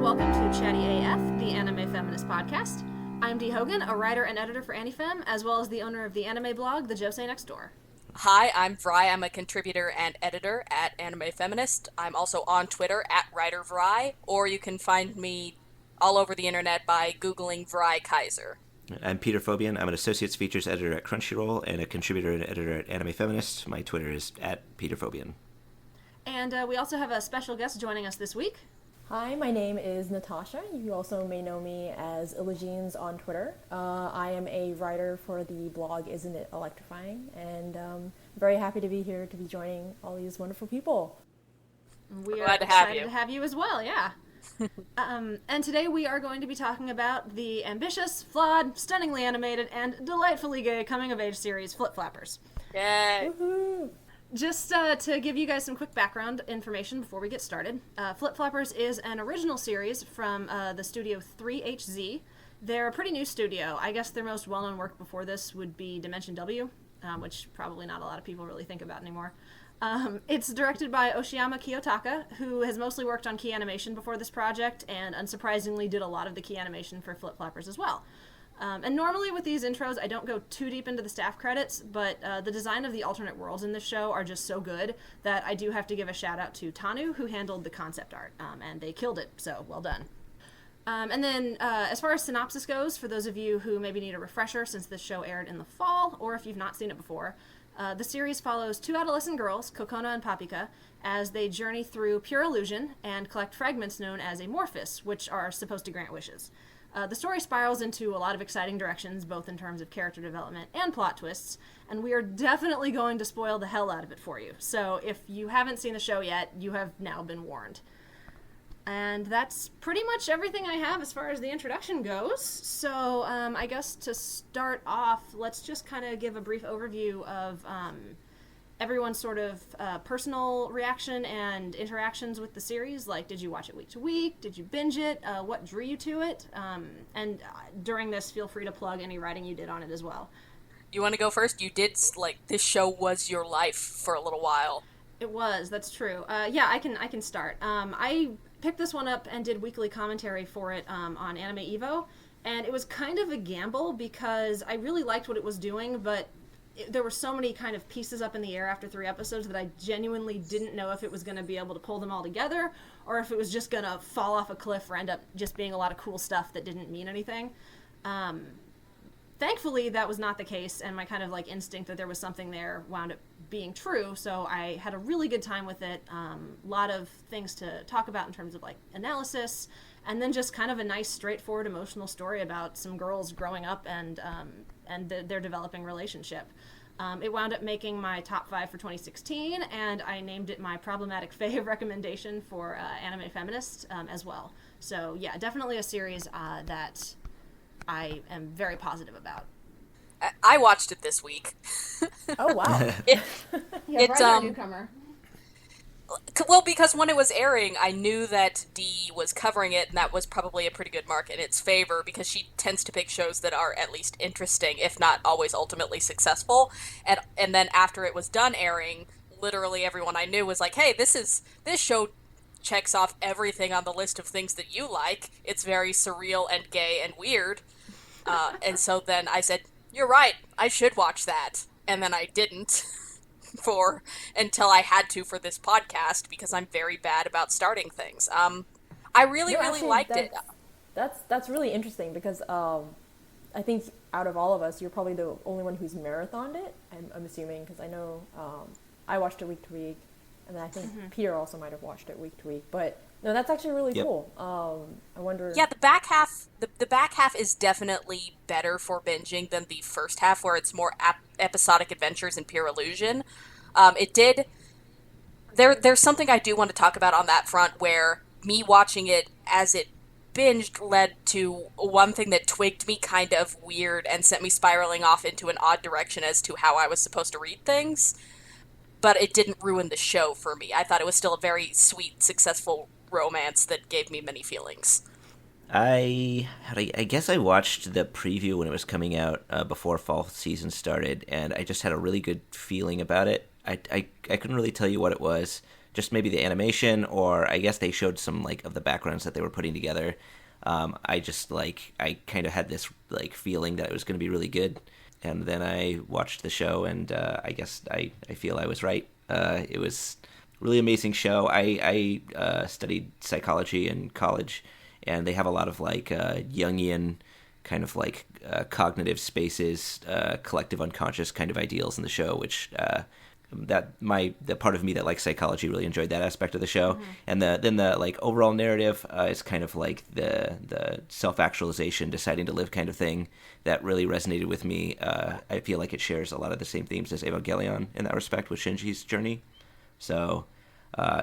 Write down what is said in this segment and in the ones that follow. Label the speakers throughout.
Speaker 1: welcome to Chatty AF, the anime feminist podcast. I'm Dee Hogan, a writer and editor for AniFem, as well as the owner of the anime blog, The Josei Next Door.
Speaker 2: Hi, I'm Vrai. I'm a contributor and editor at Anime Feminist. I'm also on Twitter at WriterVrai, or you can find me all over the internet by Googling Vrai Kaiser.
Speaker 3: I'm Peter Phobian. I'm an associates features editor at Crunchyroll and a contributor and editor at Anime Feminist. My Twitter is at Peter Phobian.
Speaker 1: And we also have a special guest joining us this week.
Speaker 4: Hi, my name is Natasha. You also may know me as Illagines on Twitter. I am a writer for the blog Isn't It Electrifying? And very happy to be here to be joining all these wonderful people.
Speaker 1: We are excited to have you as well, yeah. And today we are going to be talking about the ambitious, flawed, stunningly animated, and delightfully gay coming-of-age series Flip Flappers.
Speaker 2: Yay!
Speaker 4: Woohoo!
Speaker 1: Just to give you guys some quick background information before we get started, Flip Flappers is an original series from the studio 3HZ. They're a pretty new studio. I guess their most well-known work before this would be Dimension W, which probably not a lot of people really think about anymore. It's directed by Oshiyama Kiyotaka, who has mostly worked on key animation before this project, and unsurprisingly did a lot of the key animation for Flip Flappers as well. And normally with these intros, I don't go too deep into the staff credits, but the design of the alternate worlds in this show are just so good that I do have to give a shout out to Tanu, who handled the concept art, and they killed it, so well done. And then as far as synopsis goes, for those of you who maybe need a refresher since this show aired in the fall, or if you've not seen it before, the series follows two adolescent girls, Cocona and Papika, as they journey through pure illusion and collect fragments known as amorphous, which are supposed to grant wishes. The story spirals into a lot of exciting directions, both in terms of character development and plot twists, and we are definitely going to spoil the hell out of it for you. So if you haven't seen the show yet, you have now been warned. And that's pretty much everything I have as far as the introduction goes. So I guess to start off, let's just kind of give a brief overview of everyone's sort of personal reaction and interactions with the series. Like, did you watch it week to week? Did you binge it? What drew you to it? And during this, feel free to plug any writing you did on it as well.
Speaker 2: You want to go first? You did, this show was your life for a little while.
Speaker 1: It was, that's true. Yeah, I can start. I picked this one up and did weekly commentary for it on Anime Evo, and it was kind of a gamble because I really liked what it was doing, but there were so many kind of pieces up in the air after 3 episodes that I genuinely didn't know if it was going to be able to pull them all together or if it was just going to fall off a cliff or end up just being a lot of cool stuff that didn't mean anything. Thankfully, that was not the case, and my kind of like instinct that there was something there wound up being true, so I had a really good time with it. A lot of things to talk about in terms of like analysis, and then just kind of a nice, straightforward, emotional story about some girls growing up and their developing relationship. It wound up making my top 5 for 2016, and I named it my problematic fave recommendation for Anime Feminist as well. So yeah, definitely a series that I am very positive about.
Speaker 2: I watched it this week.
Speaker 4: Oh, wow.
Speaker 1: It's a newcomer.
Speaker 2: Well, because when it was airing, I knew that Dee was covering it, and that was probably a pretty good mark in its favor, because she tends to pick shows that are at least interesting, if not always ultimately successful. And then after it was done airing, literally everyone I knew was like, hey, this show checks off everything on the list of things that you like. It's very surreal and gay and weird. And so then I said, you're right, I should watch that. And then I didn't. Until I had to for this podcast, because I'm very bad about starting things. I really liked it.
Speaker 4: That's really interesting because I think out of all of us, you're probably the only one who's marathoned it. I'm assuming, because I know I watched it week to week, and then I think Peter also might have watched it week to week. But no, that's actually really cool. I wonder. Yeah,
Speaker 2: the back half is definitely better for binging than the first half, where it's more episodic adventures and pure illusion. There's something I do want to talk about on that front, where me watching it as it binged led to one thing that twigged me kind of weird and sent me spiraling off into an odd direction as to how I was supposed to read things. But it didn't ruin the show for me. I thought it was still a very sweet, successful romance that gave me many feelings.
Speaker 3: I guess I watched the preview when it was coming out before fall season started, and I just had a really good feeling about it. I couldn't really tell you what it was. just maybe the animation, or I guess they showed some like of the backgrounds that they were putting together. I kind of had this like feeling that it was going to be really good, and then I watched the show, and I guess I feel I was right. It was a really amazing show. I studied psychology in college, and they have a lot of like Jungian kind of like cognitive spaces, collective unconscious kind of ideals in the show, which the part of me that likes psychology really enjoyed that aspect of the show. And then the like overall narrative is kind of like the self-actualization, deciding to live kind of thing that really resonated with me. I feel like it shares a lot of the same themes as Evangelion in that respect with Shinji's journey. So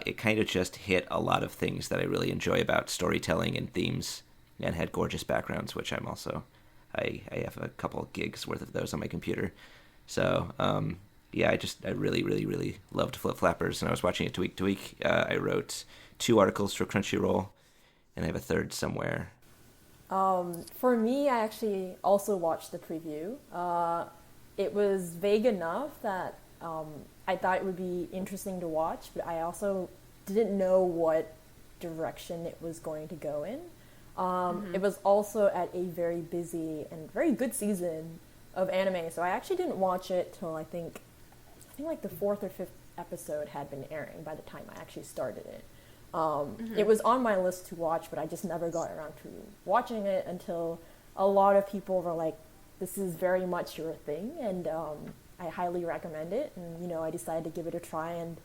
Speaker 3: it kind of just hit a lot of things that I really enjoy about storytelling and themes, and had gorgeous backgrounds, which I'm also I have a couple gigs worth of those on my computer. So yeah, I really, really, really loved Flip Flappers, and I was watching it week to week. I wrote 2 articles for Crunchyroll, and I have a third somewhere.
Speaker 4: For me, I actually also watched the preview. It was vague enough that I thought it would be interesting to watch, but I also didn't know what direction it was going to go in. It was also at a very busy and very good season of anime, so I actually didn't watch it till I think like the 4th or 5th episode had been airing by the time I actually started it. It was on my list to watch, but I just never got around to watching it until a lot of people were like, this is very much your thing, and I highly recommend it. And I decided to give it a try, and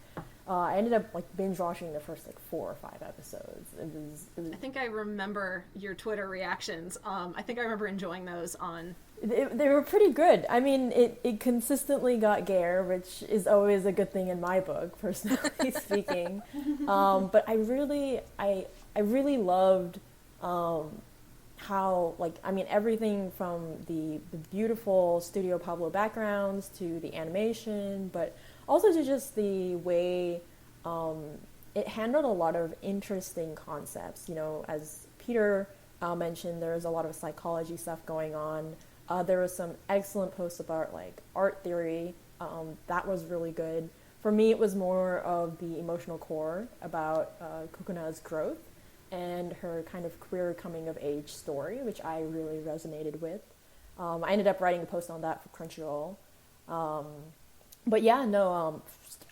Speaker 4: I ended up like binge watching the first like 4 or 5 episodes. It was
Speaker 1: I think I remember your Twitter reactions. I think I remember enjoying those on.
Speaker 4: They were pretty good. I mean, it consistently got gayer, which is always a good thing in my book, personally speaking. But I really loved how, like, I mean, everything from the beautiful Studio Pablo backgrounds to the animation, but also to just the way it handled a lot of interesting concepts. As Peter mentioned, there's a lot of psychology stuff going on. There was some excellent posts about like art theory. That was really good. For me, it was more of the emotional core about Cocona's growth and her kind of queer coming of age story, which I really resonated with. I ended up writing a post on that for Crunchyroll. But yeah, no,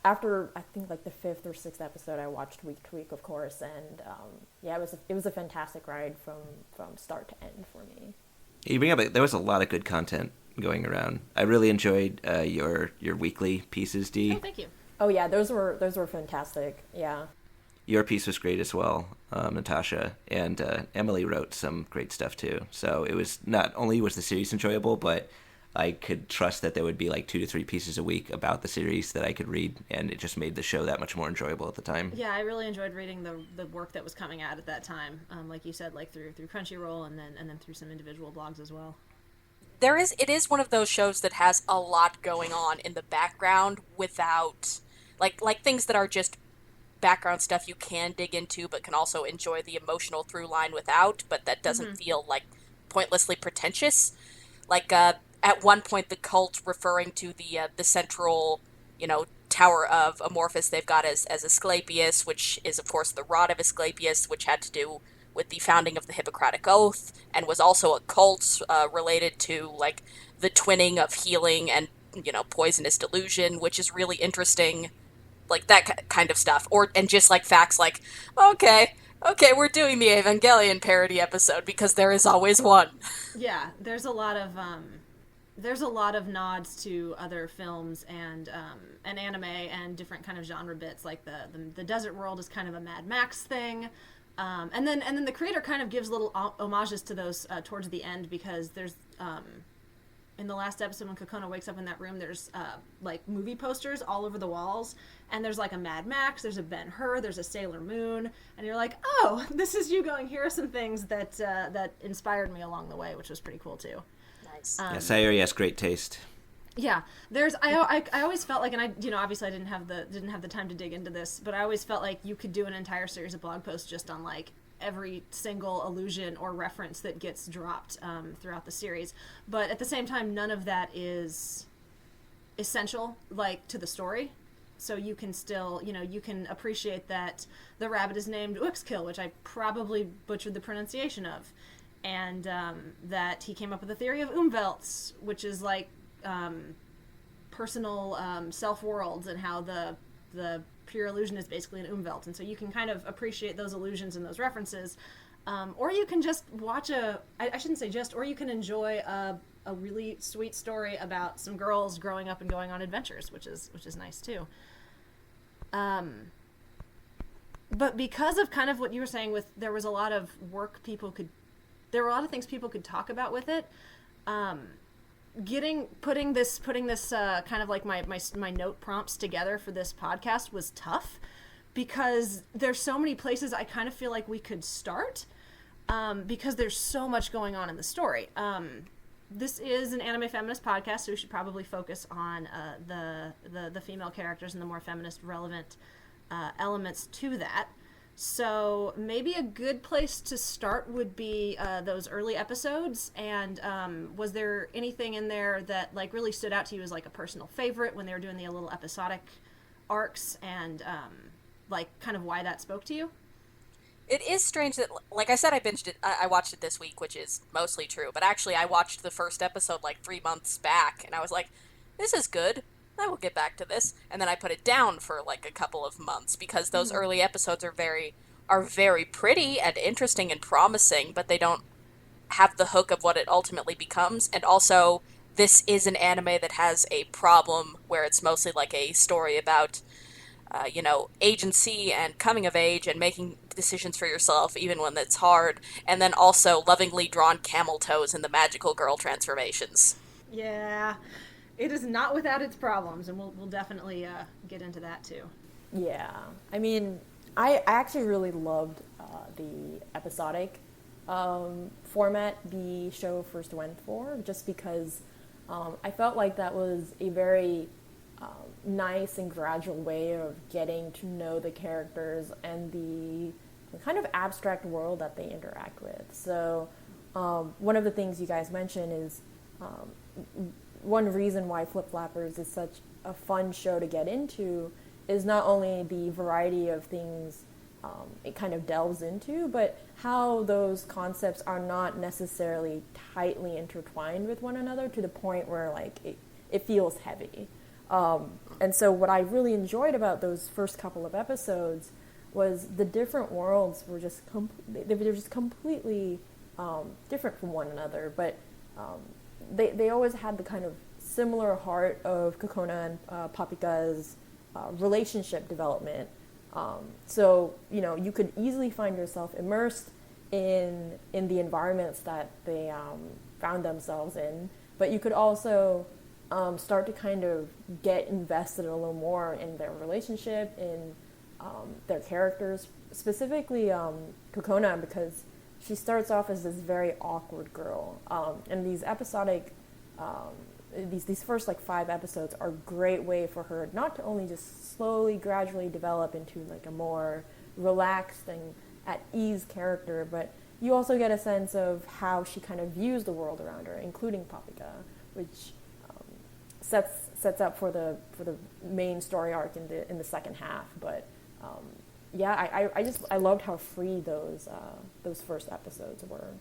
Speaker 4: after I think like the 5th or 6th episode, I watched week to week, of course, and yeah, it was a fantastic ride from start to end for me.
Speaker 3: You bring up there was a lot of good content going around. I really enjoyed your weekly pieces, Dee.
Speaker 1: Oh, thank you.
Speaker 4: Oh yeah, those were fantastic. Yeah.
Speaker 3: Your piece was great as well, Natasha, and Emily wrote some great stuff too. So it was not only was the series enjoyable, but I could trust that there would be like 2 to 3 pieces a week about the series that I could read, and it just made the show that much more enjoyable at the time.
Speaker 1: Yeah, I really enjoyed reading the work that was coming out at that time. Like you said, like through Crunchyroll and then through some individual blogs as well.
Speaker 2: It is one of those shows that has a lot going on in the background without like things that are just background stuff you can dig into, but can also enjoy the emotional through line without, but that doesn't feel like pointlessly pretentious. Like at one point, the cult referring to the central, tower of Amorphous they've got as Asclepius, which is of course the rod of Asclepius, which had to do with the founding of the Hippocratic Oath, and was also a cult related to like the twinning of healing and poisonous delusion, which is really interesting. Like that kind of stuff, and just like facts like, okay, we're doing the Evangelion parody episode because there is always one.
Speaker 1: Yeah, there's a lot of nods to other films and anime and different kind of genre bits. Like the desert world is kind of a Mad Max thing, and then the creator kind of gives little homages to those towards the end, because there's in the last episode when Cocona wakes up in that room, there's like movie posters all over the walls, and there's like a Mad Max, there's a Ben-Hur, there's a Sailor Moon, and you're like, oh, this is you going, here are some things that inspired me along the way, which was pretty cool too.
Speaker 2: Nice.
Speaker 3: Yeah, Sayori has great taste.
Speaker 1: Yeah, I always felt like, and I obviously I didn't have the time to dig into this, but I always felt like you could do an entire series of blog posts just on like every single allusion or reference that gets dropped throughout the series. But at the same time, none of that is essential, like, to the story. so you can still, you can appreciate that the rabbit is named Uxkill, which I probably butchered the pronunciation of, and that he came up with the theory of umvelts, which is like personal self-worlds, and how the pure illusion is basically an umvelt. And so you can kind of appreciate those allusions and those references, or you can just watch I shouldn't say just, or you can enjoy a really sweet story about some girls growing up and going on adventures, which is nice too. But because of kind of what you were saying with, there was a lot of there were a lot of things people could talk about with it. Putting this kind of like my note prompts together for this podcast was tough, because there's so many places I kind of feel like we could start, because there's so much going on in the story. This is an anime feminist podcast, so we should probably focus on the female characters and the more feminist relevant elements to that. So maybe a good place to start would be those early episodes. And was there anything in there that like really stood out to you as like a personal favorite when they were doing the little episodic arcs, and like kind of why that spoke to you?
Speaker 2: It is strange that, like I said, I binged it. I watched it this week, which is mostly true. But actually, I watched the first episode like 3 months back, and I was like, "This is good. I will get back to this." And then I put it down for like a couple of months, because those early episodes are very pretty and interesting and promising, but they don't have the hook of what it ultimately becomes. And also, this is an anime that has a problem where it's mostly like a story about agency and coming of age and making decisions for yourself, even when it's hard, and then also lovingly drawn camel toes in the magical girl transformations.
Speaker 1: Yeah, it is not without its problems, and we'll definitely get into that too.
Speaker 4: Yeah, I mean, I actually really loved the episodic format the show first went for, just because I felt like that was a very nice and gradual way of getting to know the characters and the kind of abstract world that they interact with. So one of the things you guys mentioned is one reason why Flip Flappers is such a fun show to get into is not only the variety of things it kind of delves into, but how those concepts are not necessarily tightly intertwined with one another to the point where like it feels heavy. And so what I really enjoyed about those first couple of episodes was the different worlds were just they were just completely different from one another, but they always had the kind of similar heart of Cocona and Papika's relationship development. So you could easily find yourself immersed in the environments that they found themselves in, but you could also start to kind of get invested a little more in their relationship, in their characters, specifically Cocona, because she starts off as this very awkward girl, and these episodic these first like 5 episodes are a great way for her not to only just slowly gradually develop into like a more relaxed and at ease character, but you also get a sense of how she kind of views the world around her, including Papika, which sets up for the main story arc in the second half. But I loved how free those first episodes were.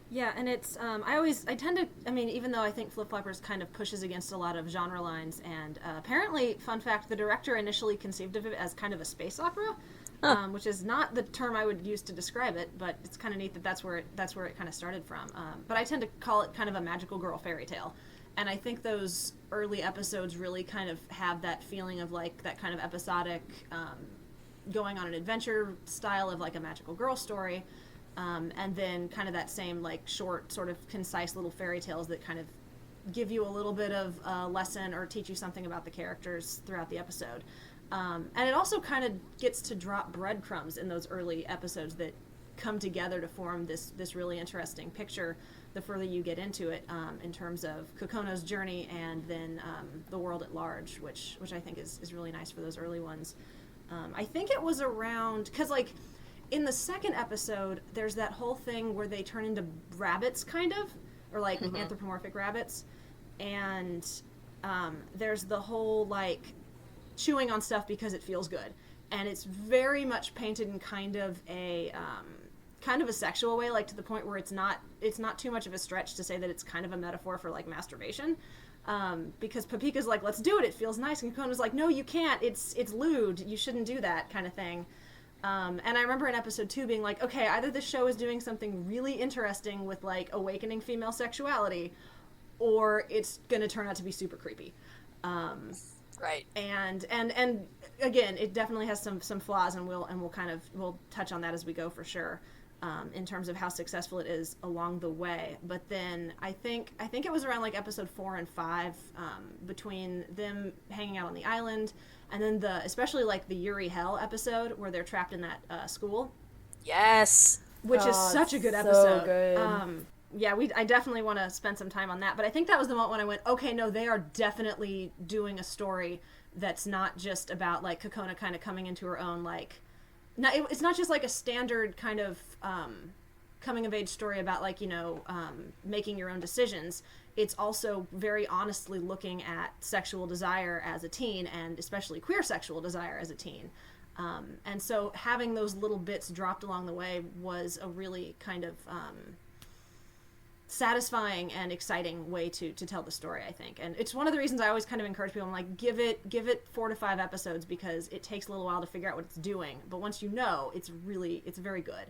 Speaker 1: Yeah, and it's even though I think Flip Flappers kind of pushes against a lot of genre lines, and apparently, fun fact, the director initially conceived of it as kind of a space opera, which is not the term I would use to describe it, but it's kind of neat that that's where it kind of started from. But I tend to call it kind of a magical girl fairy tale. And I think those early episodes really kind of have that feeling of like that kind of episodic, going on an adventure style of like a magical girl story. And then kind of that same like short, sort of concise little fairy tales that kind of give you a little bit of a lesson or teach you something about the characters throughout the episode. And it also kind of gets to drop breadcrumbs in those early episodes that come together to form this really interesting picture the further you get into it, in terms of Cocona's journey and then the world at large, which I think is really nice for those early ones. I think it was around, because like in the second episode, there's that whole thing where they turn into rabbits, kind of, or like anthropomorphic rabbits, and there's the whole like chewing on stuff because it feels good, and it's very much painted in kind of a sexual way, like to the point where it's not too much of a stretch to say that it's kind of a metaphor for like masturbation. Because Papika's like, let's do it, it feels nice, and Cocona's like, no, you can't, it's lewd, you shouldn't do that, kind of thing. And I remember in episode 2 being like, okay, either this show is doing something really interesting with like awakening female sexuality, or it's gonna turn out to be super creepy.
Speaker 2: Right.
Speaker 1: And again, it definitely has some flaws, and we'll touch on that as we go for sure. In terms of how successful it is along the way. But then I think it was around like episode 4 and 5, between them hanging out on the island, and then especially like the Yuri Hell episode where they're trapped in that school.
Speaker 2: Yes.
Speaker 1: Which is such a good
Speaker 4: so
Speaker 1: episode.
Speaker 4: Good.
Speaker 1: Yeah, I definitely want to spend some time on that. But I think that was the moment when I went, okay, no, they are definitely doing a story that's not just about like Cocona kind of coming into her own, like, it's not just like a standard kind of coming of age story about like, making your own decisions. It's also very honestly looking at sexual desire as a teen, and especially queer sexual desire as a teen. And so having those little bits dropped along the way was a really kind of satisfying and exciting way to tell the story, I think. And it's one of the reasons I always kind of encourage people. I'm like, give it 4 to 5 episodes, because it takes a little while to figure out what it's doing. But once you know, it's very good.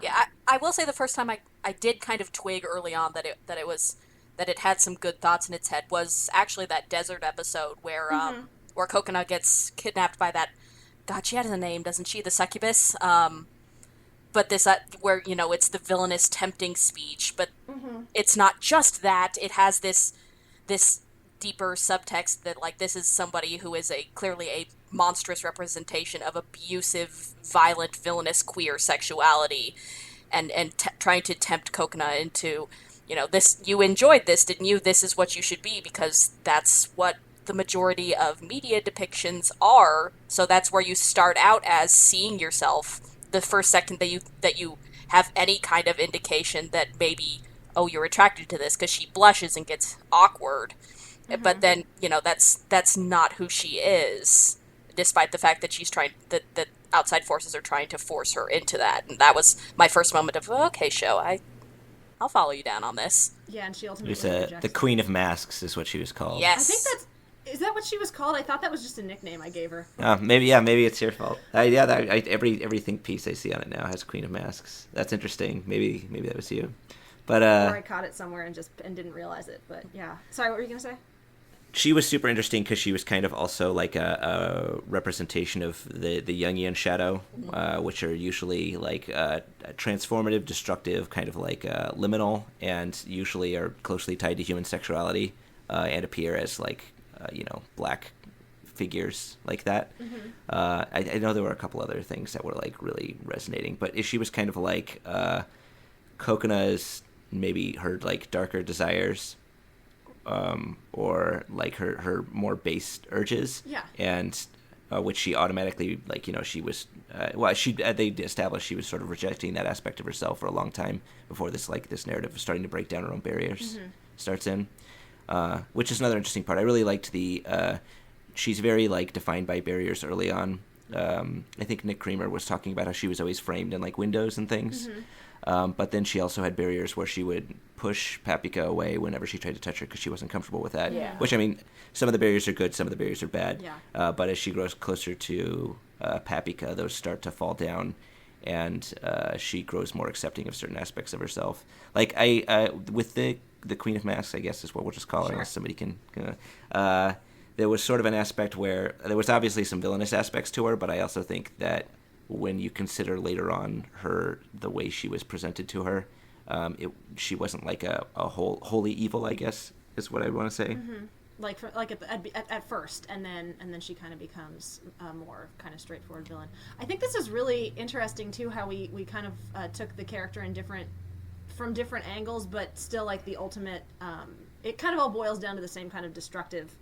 Speaker 2: Yeah, I will say the first time I did kind of twig early on that it had some good thoughts in its head was actually that desert episode where where Cocona gets kidnapped by that, God, she has a name, doesn't she? The succubus. But this, where, it's the villainous tempting speech, but it's not just that. It has this deeper subtext that, like, this is somebody who is clearly a monstrous representation of abusive, violent, villainous queer sexuality, and trying to tempt Cocona into, this, you enjoyed this, didn't you? This is what you should be, because that's what the majority of media depictions are. So that's where you start out as seeing yourself the first second that you have any kind of indication that maybe, oh, you're attracted to this, because she blushes and gets awkward. But then, that's not who she is, despite the fact that she's trying, that outside forces are trying to force her into that. And that was my first moment of, okay, show, I'll follow you down on this.
Speaker 1: Yeah, and she ultimately
Speaker 3: rejects the Queen of Masks is what she was called.
Speaker 2: Yes.
Speaker 1: I think is that what she was called? I thought that was just a nickname I gave her.
Speaker 3: Maybe it's your fault. Every think piece I see on it now has Queen of Masks. That's interesting. Maybe that was you. But
Speaker 1: or I caught it somewhere and didn't realize it. But yeah, sorry, what were you gonna say?
Speaker 3: She was super interesting because she was kind of also like a representation of the Jungian shadow, which are usually like transformative, destructive, kind of like liminal, and usually are closely tied to human sexuality, and appear as like black figures like that. I know there were a couple other things that were like really resonating, but she was kind of like Cocona's, maybe her like darker desires, or like her more base urges, and which she automatically, like, she was they established she was sort of rejecting that aspect of herself for a long time before this narrative of starting to break down her own barriers starts in. Which is another interesting part. I really liked she's very like defined by barriers early on. I think Nick Creamer was talking about how she was always framed in like windows and things. But then she also had barriers where she would push Papika away whenever she tried to touch her because she wasn't comfortable with that.
Speaker 4: Yeah.
Speaker 3: Which, I mean, some of the barriers are good, some of the barriers are bad.
Speaker 1: Yeah.
Speaker 3: But as she grows closer to Papika, those start to fall down, and she grows more accepting of certain aspects of herself. Like, with the Queen of Masks, I guess is what we'll just call her, unless somebody can... there was sort of an aspect where there was obviously some villainous aspects to her, but I also think that when you consider later on the way she was presented to her, she wasn't like a wholly evil, I guess, is what I want to say.
Speaker 1: Like at first, and then she kind of becomes a more kind of straightforward villain. I think this is really interesting too, how we kind of took the character from different angles, but still like the ultimate. It kind of all boils down to the same kind of destructive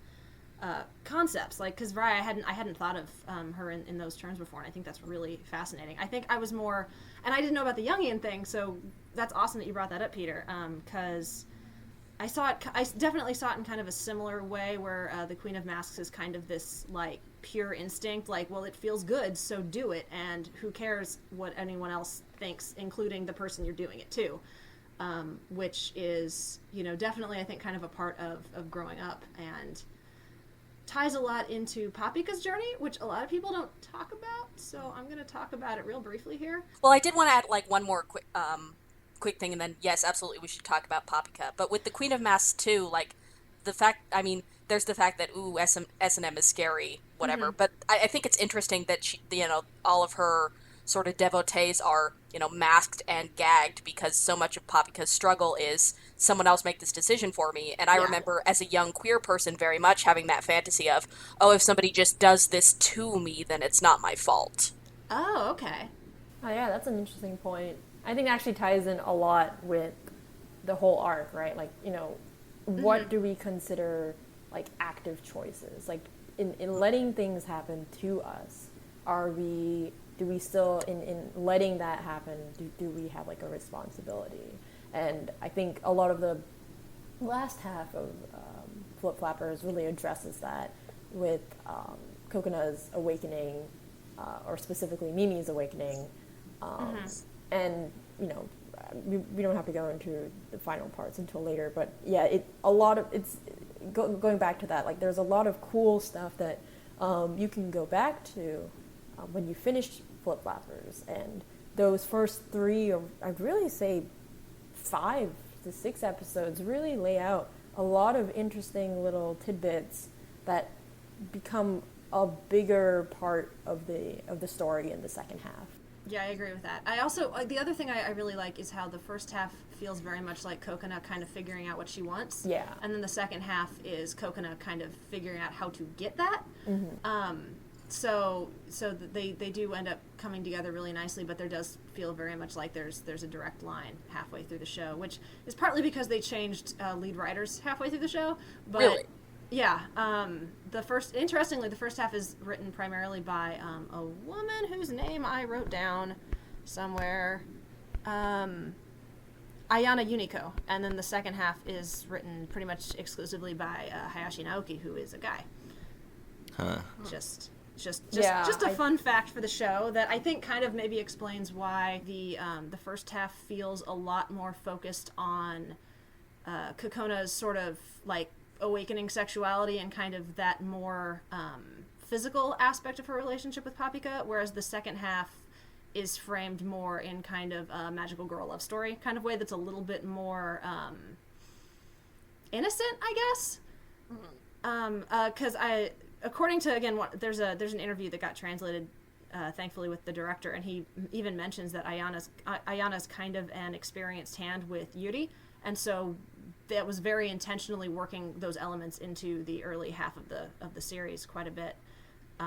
Speaker 1: concepts, like, because Vrai, I hadn't thought of her in those terms before, and I think that's really fascinating. I think I was more, and I didn't know about the Jungian thing, so that's awesome that you brought that up, Peter, because I definitely saw it in kind of a similar way where the Queen of Masks is kind of this like pure instinct, like, well, it feels good, so do it, and who cares what anyone else thinks, including the person you're doing it to, which is, you know, definitely I think kind of a part of growing up, and ties a lot into Papika's journey, which a lot of people don't talk about, so I'm going to talk about it real briefly here.
Speaker 2: Well, I did want to add like one more quick thing, and then yes, absolutely, we should talk about Papika. But with the Queen of Masks too, like the fact, I mean, there's the fact that S&M is scary, whatever. Mm-hmm. But I think it's interesting that she, you know, all of her sort of devotees are, you know, masked and gagged, because so much of Papika's struggle is someone else make this decision for me. And I remember as a young queer person very much having that fantasy of, oh, if somebody just does this to me, then it's not my fault.
Speaker 1: Oh, okay.
Speaker 4: Oh yeah, that's an interesting point. I think it actually ties in a lot with the whole arc, right? Like, you know, what do we consider like active choices? Like in letting things happen to us, do we still, in letting that happen, do we have like a responsibility? And I think a lot of the last half of Flip Flappers really addresses that with Cocona's awakening, or specifically Mimi's awakening. And, you know, we don't have to go into the final parts until later, but yeah, going back to that, like there's a lot of cool stuff that you can go back to when you finish Flip Flappers, and those first 3, or I'd really say 5 to 6 episodes really lay out a lot of interesting little tidbits that become a bigger part of the story in the second half.
Speaker 1: Yeah, I agree with that. I also, the other thing I really like is how the first half feels very much like Cocona kind of figuring out what she wants.
Speaker 4: Yeah.
Speaker 1: And then the second half is Cocona kind of figuring out how to get that. Mm-hmm. So they do end up coming together really nicely, but there does feel very much like there's a direct line halfway through the show, which is partly because they changed lead writers halfway through the show. But
Speaker 2: really?
Speaker 1: Yeah. Interestingly, the first half is written primarily by a woman whose name I wrote down somewhere, Ayana Yuniko, and then the second half is written pretty much exclusively by Hayashi Naoki, who is a guy.
Speaker 3: Huh.
Speaker 1: Just a fun fact for the show that I think kind of maybe explains why the first half feels a lot more focused on Cocona's sort of like awakening sexuality and kind of that more physical aspect of her relationship with Papika, whereas the second half is framed more in kind of a magical girl love story kind of way that's a little bit more innocent, I guess. Because according to, again, there's an interview that got translated thankfully with the director, and he even mentions that Ayana's kind of an experienced hand with Yuri, and so that was very intentionally working those elements into the early half of the series quite a bit.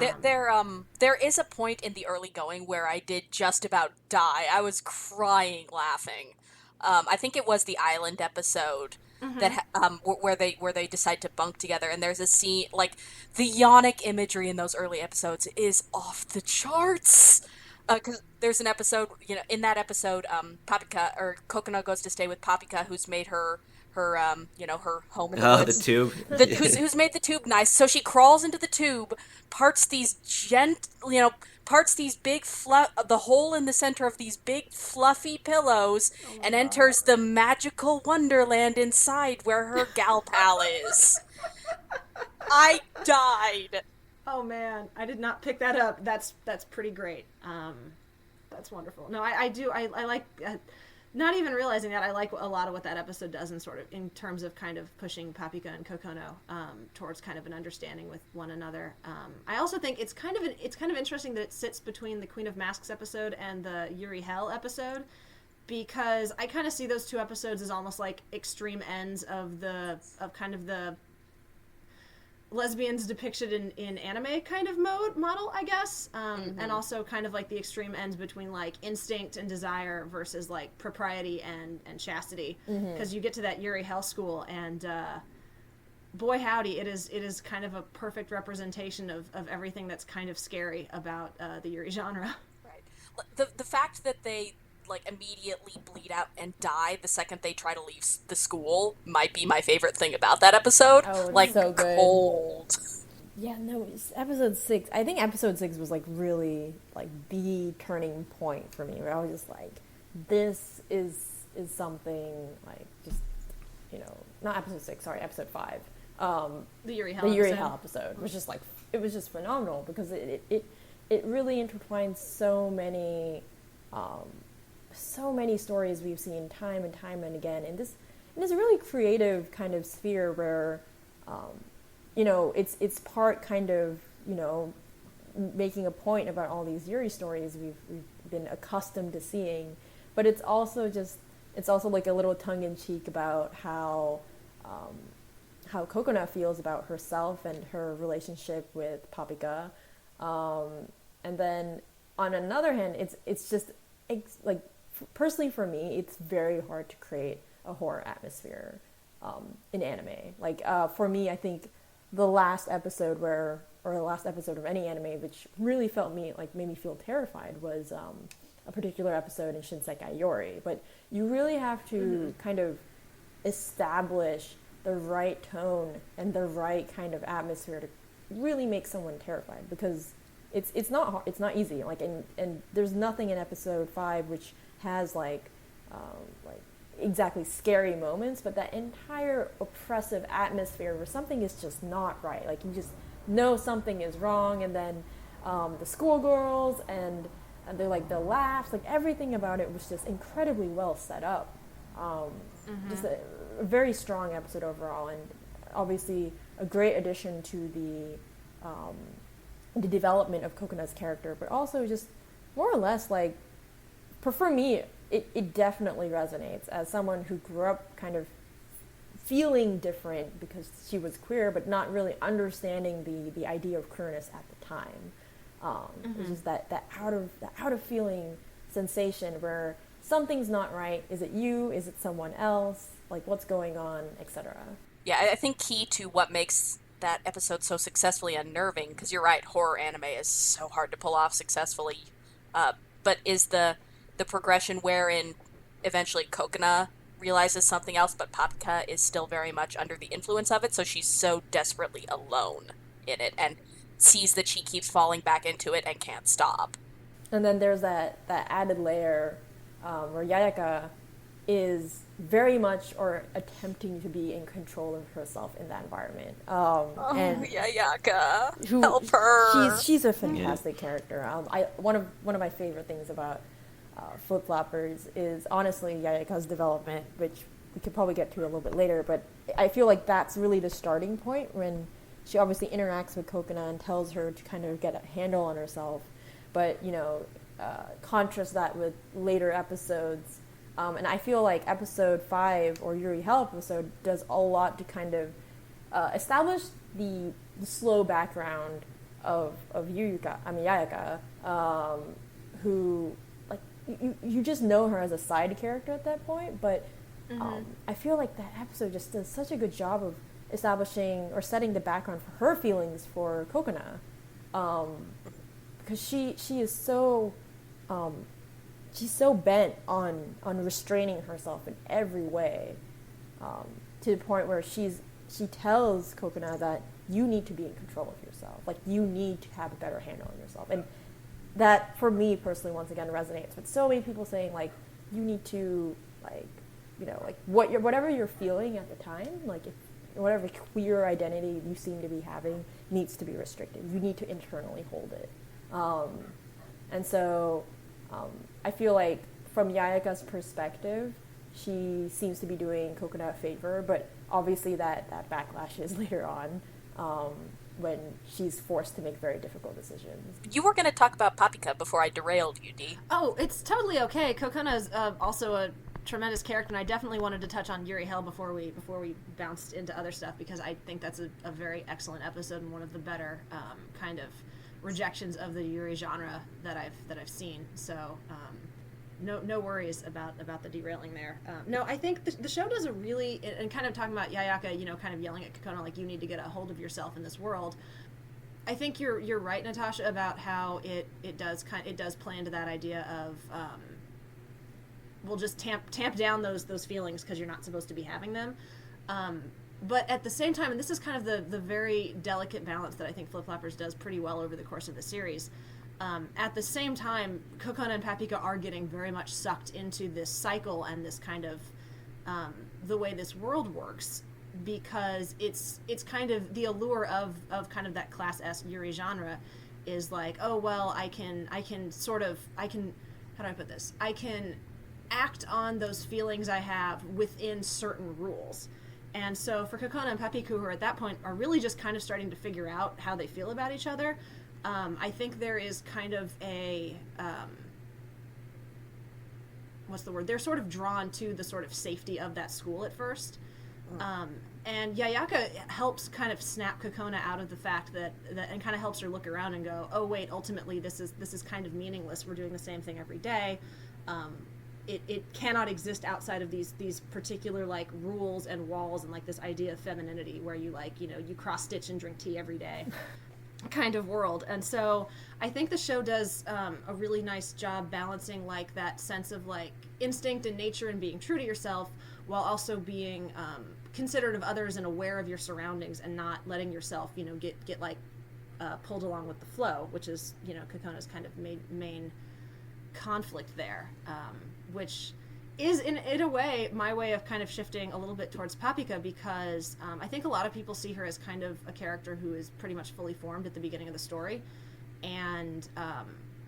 Speaker 2: There is a point in the early going where I did just about die. I was crying laughing. I think it was the island episode that where they decide to bunk together, and there's a scene like the Yonic imagery in those early episodes is off the charts. Because there's an episode, you know, in that episode, Papika or Cocona goes to stay with Papika, who's made her home in the woods.
Speaker 3: The tube.
Speaker 2: Who's made the tube nice. So she crawls into the tube, parts these big the hole in the center of these big fluffy pillows, and enters the magical wonderland inside where her gal pal is. I died.
Speaker 1: Oh man, I did not pick that up. That's pretty great. That's wonderful. No, I do. I like. Not even realizing that, I like a lot of what that episode does in terms of kind of pushing Papika and Cocona towards kind of an understanding with one another. I also think it's kind of interesting that it sits between the Queen of Masks episode and the Yuri Hell episode, because I kind of see those two episodes as almost like extreme ends of kind of the lesbians depicted in anime kind of model, I guess, and also kind of like the extreme ends between like instinct and desire versus like propriety and chastity, because you get to that Yuri Hell school, and boy howdy, it is kind of a perfect representation of everything that's kind of scary about the Yuri genre.
Speaker 2: Right. The fact that they like immediately bleed out and die the second they try to leave the school might be my favorite thing about that episode.
Speaker 4: Oh, it's
Speaker 2: like
Speaker 4: so good.
Speaker 2: Cold.
Speaker 4: Yeah, no, it's episode 6. I think episode 6 was like really like the turning point for me, where I was just like, this is something like just, you know, not episode 6, sorry, episode 5.
Speaker 1: The Yuri
Speaker 4: Hell episode was just like, it was just phenomenal because it really intertwines so many stories we've seen time and time and again in this really creative kind of sphere where you know, it's part kind of, you know, making a point about all these Yuri stories we've been accustomed to seeing, but it's also like a little tongue-in-cheek about how Cocona feels about herself and her relationship with Papika, and then on another hand, it's just like personally for me, it's very hard to create a horror atmosphere in anime. Like for me, I think the last episode of any anime which really made me feel terrified was a particular episode in Shinsekai Yori. But you really have to kind of establish the right tone and the right kind of atmosphere to really make someone terrified, because it's not hard, it's not easy. Like and there's nothing in episode 5 which has like exactly scary moments, but that entire oppressive atmosphere where something is just not right. Like you just know something is wrong, and then the schoolgirls and they're like the laughs, like everything about it was just incredibly well set up. Just a very strong episode overall, and obviously a great addition to the development of Cocona's character, but also just more or less like, for me, it definitely resonates as someone who grew up kind of feeling different because she was queer, but not really understanding the idea of queerness at the time. It's just that out of feeling sensation where something's not right. Is it you? Is it someone else? Like what's going on, etc.
Speaker 2: Yeah, I think key to what makes that episode so successfully unnerving, because you're right, horror anime is so hard to pull off successfully, but is the progression wherein eventually Cocona realizes something else, but Papika is still very much under the influence of it, so she's so desperately alone in it and sees that she keeps falling back into it and can't stop.
Speaker 4: And then there's that added layer where Yayaka is very much or attempting to be in control of herself in that environment. And
Speaker 2: Yayaka, help her!
Speaker 4: She's a fantastic character. One of my favorite things about Flip Floppers is honestly Yayaka's development, which we could probably get to a little bit later, but I feel like that's really the starting point when she obviously interacts with Cocona and tells her to kind of get a handle on herself. But, you know, contrast that with later episodes. And I feel like episode 5, or Yuri Hell episode, does a lot to kind of establish the slow background of Yayaka, who, like, you just know her as a side character at that point, but I feel like that episode just does such a good job of establishing or setting the background for her feelings for Cocona, because she is so she's so bent on restraining herself in every way, to the point where she tells Cocona that you need to be in control of yourself, like you need to have a better handle on yourself. And that, for me personally, once again resonates with so many people saying, like, you need to, like, you know, like whatever you're feeling at the time, like if whatever queer identity you seem to be having needs to be restricted. You need to internally hold it. And so I feel like from Yayaka's perspective, she seems to be doing Cocona a favor, but obviously that backlash is later on, when she's forced to make very difficult decisions.
Speaker 2: You were going to talk about Papika before I derailed you, Dee.
Speaker 1: Oh, it's totally okay. Cocona is also a tremendous character, and I definitely wanted to touch on Yuri Hell before we bounced into other stuff, because I think that's a very excellent episode and one of the better kind of rejections of the Yuri genre that I've seen. So no worries about the derailing there. No, I think the show does a really, and kind of talking about Yayaka, you know, kind of yelling at Cocona like, you need to get a hold of yourself in this world. I think you're right, Natasha, about how it does play into that idea of will just tamp down those feelings because you're not supposed to be having them. But at the same time, and this is kind of the very delicate balance that I think Flip Flappers does pretty well over the course of the series. At the same time, Cocona and Papika are getting very much sucked into this cycle and this kind of the way this world works, because it's kind of the allure of kind of that class S yuri genre is like, oh well, I can how do I put this? I can act on those feelings I have within certain rules. And so for Cocona and Papika, who are at that point are really just kind of starting to figure out how they feel about each other, I think there is kind of a what's the word? They're sort of drawn to the sort of safety of that school at first. And Yayaka helps kind of snap Cocona out of the fact that and kind of helps her look around and go, oh wait, ultimately this is kind of meaningless. We're doing the same thing every day. It cannot exist outside of these particular like rules and walls and like this idea of femininity where you like, you know, you cross stitch and drink tea every day kind of world. And so I think the show does a really nice job balancing like that sense of like instinct and nature and being true to yourself while also being considerate of others and aware of your surroundings and not letting yourself, you know, get like pulled along with the flow, which is, you know, Cocona's kind of main conflict there, which is in a way my way of kind of shifting a little bit towards Papika, because I think a lot of people see her as kind of a character who is pretty much fully formed at the beginning of the story, and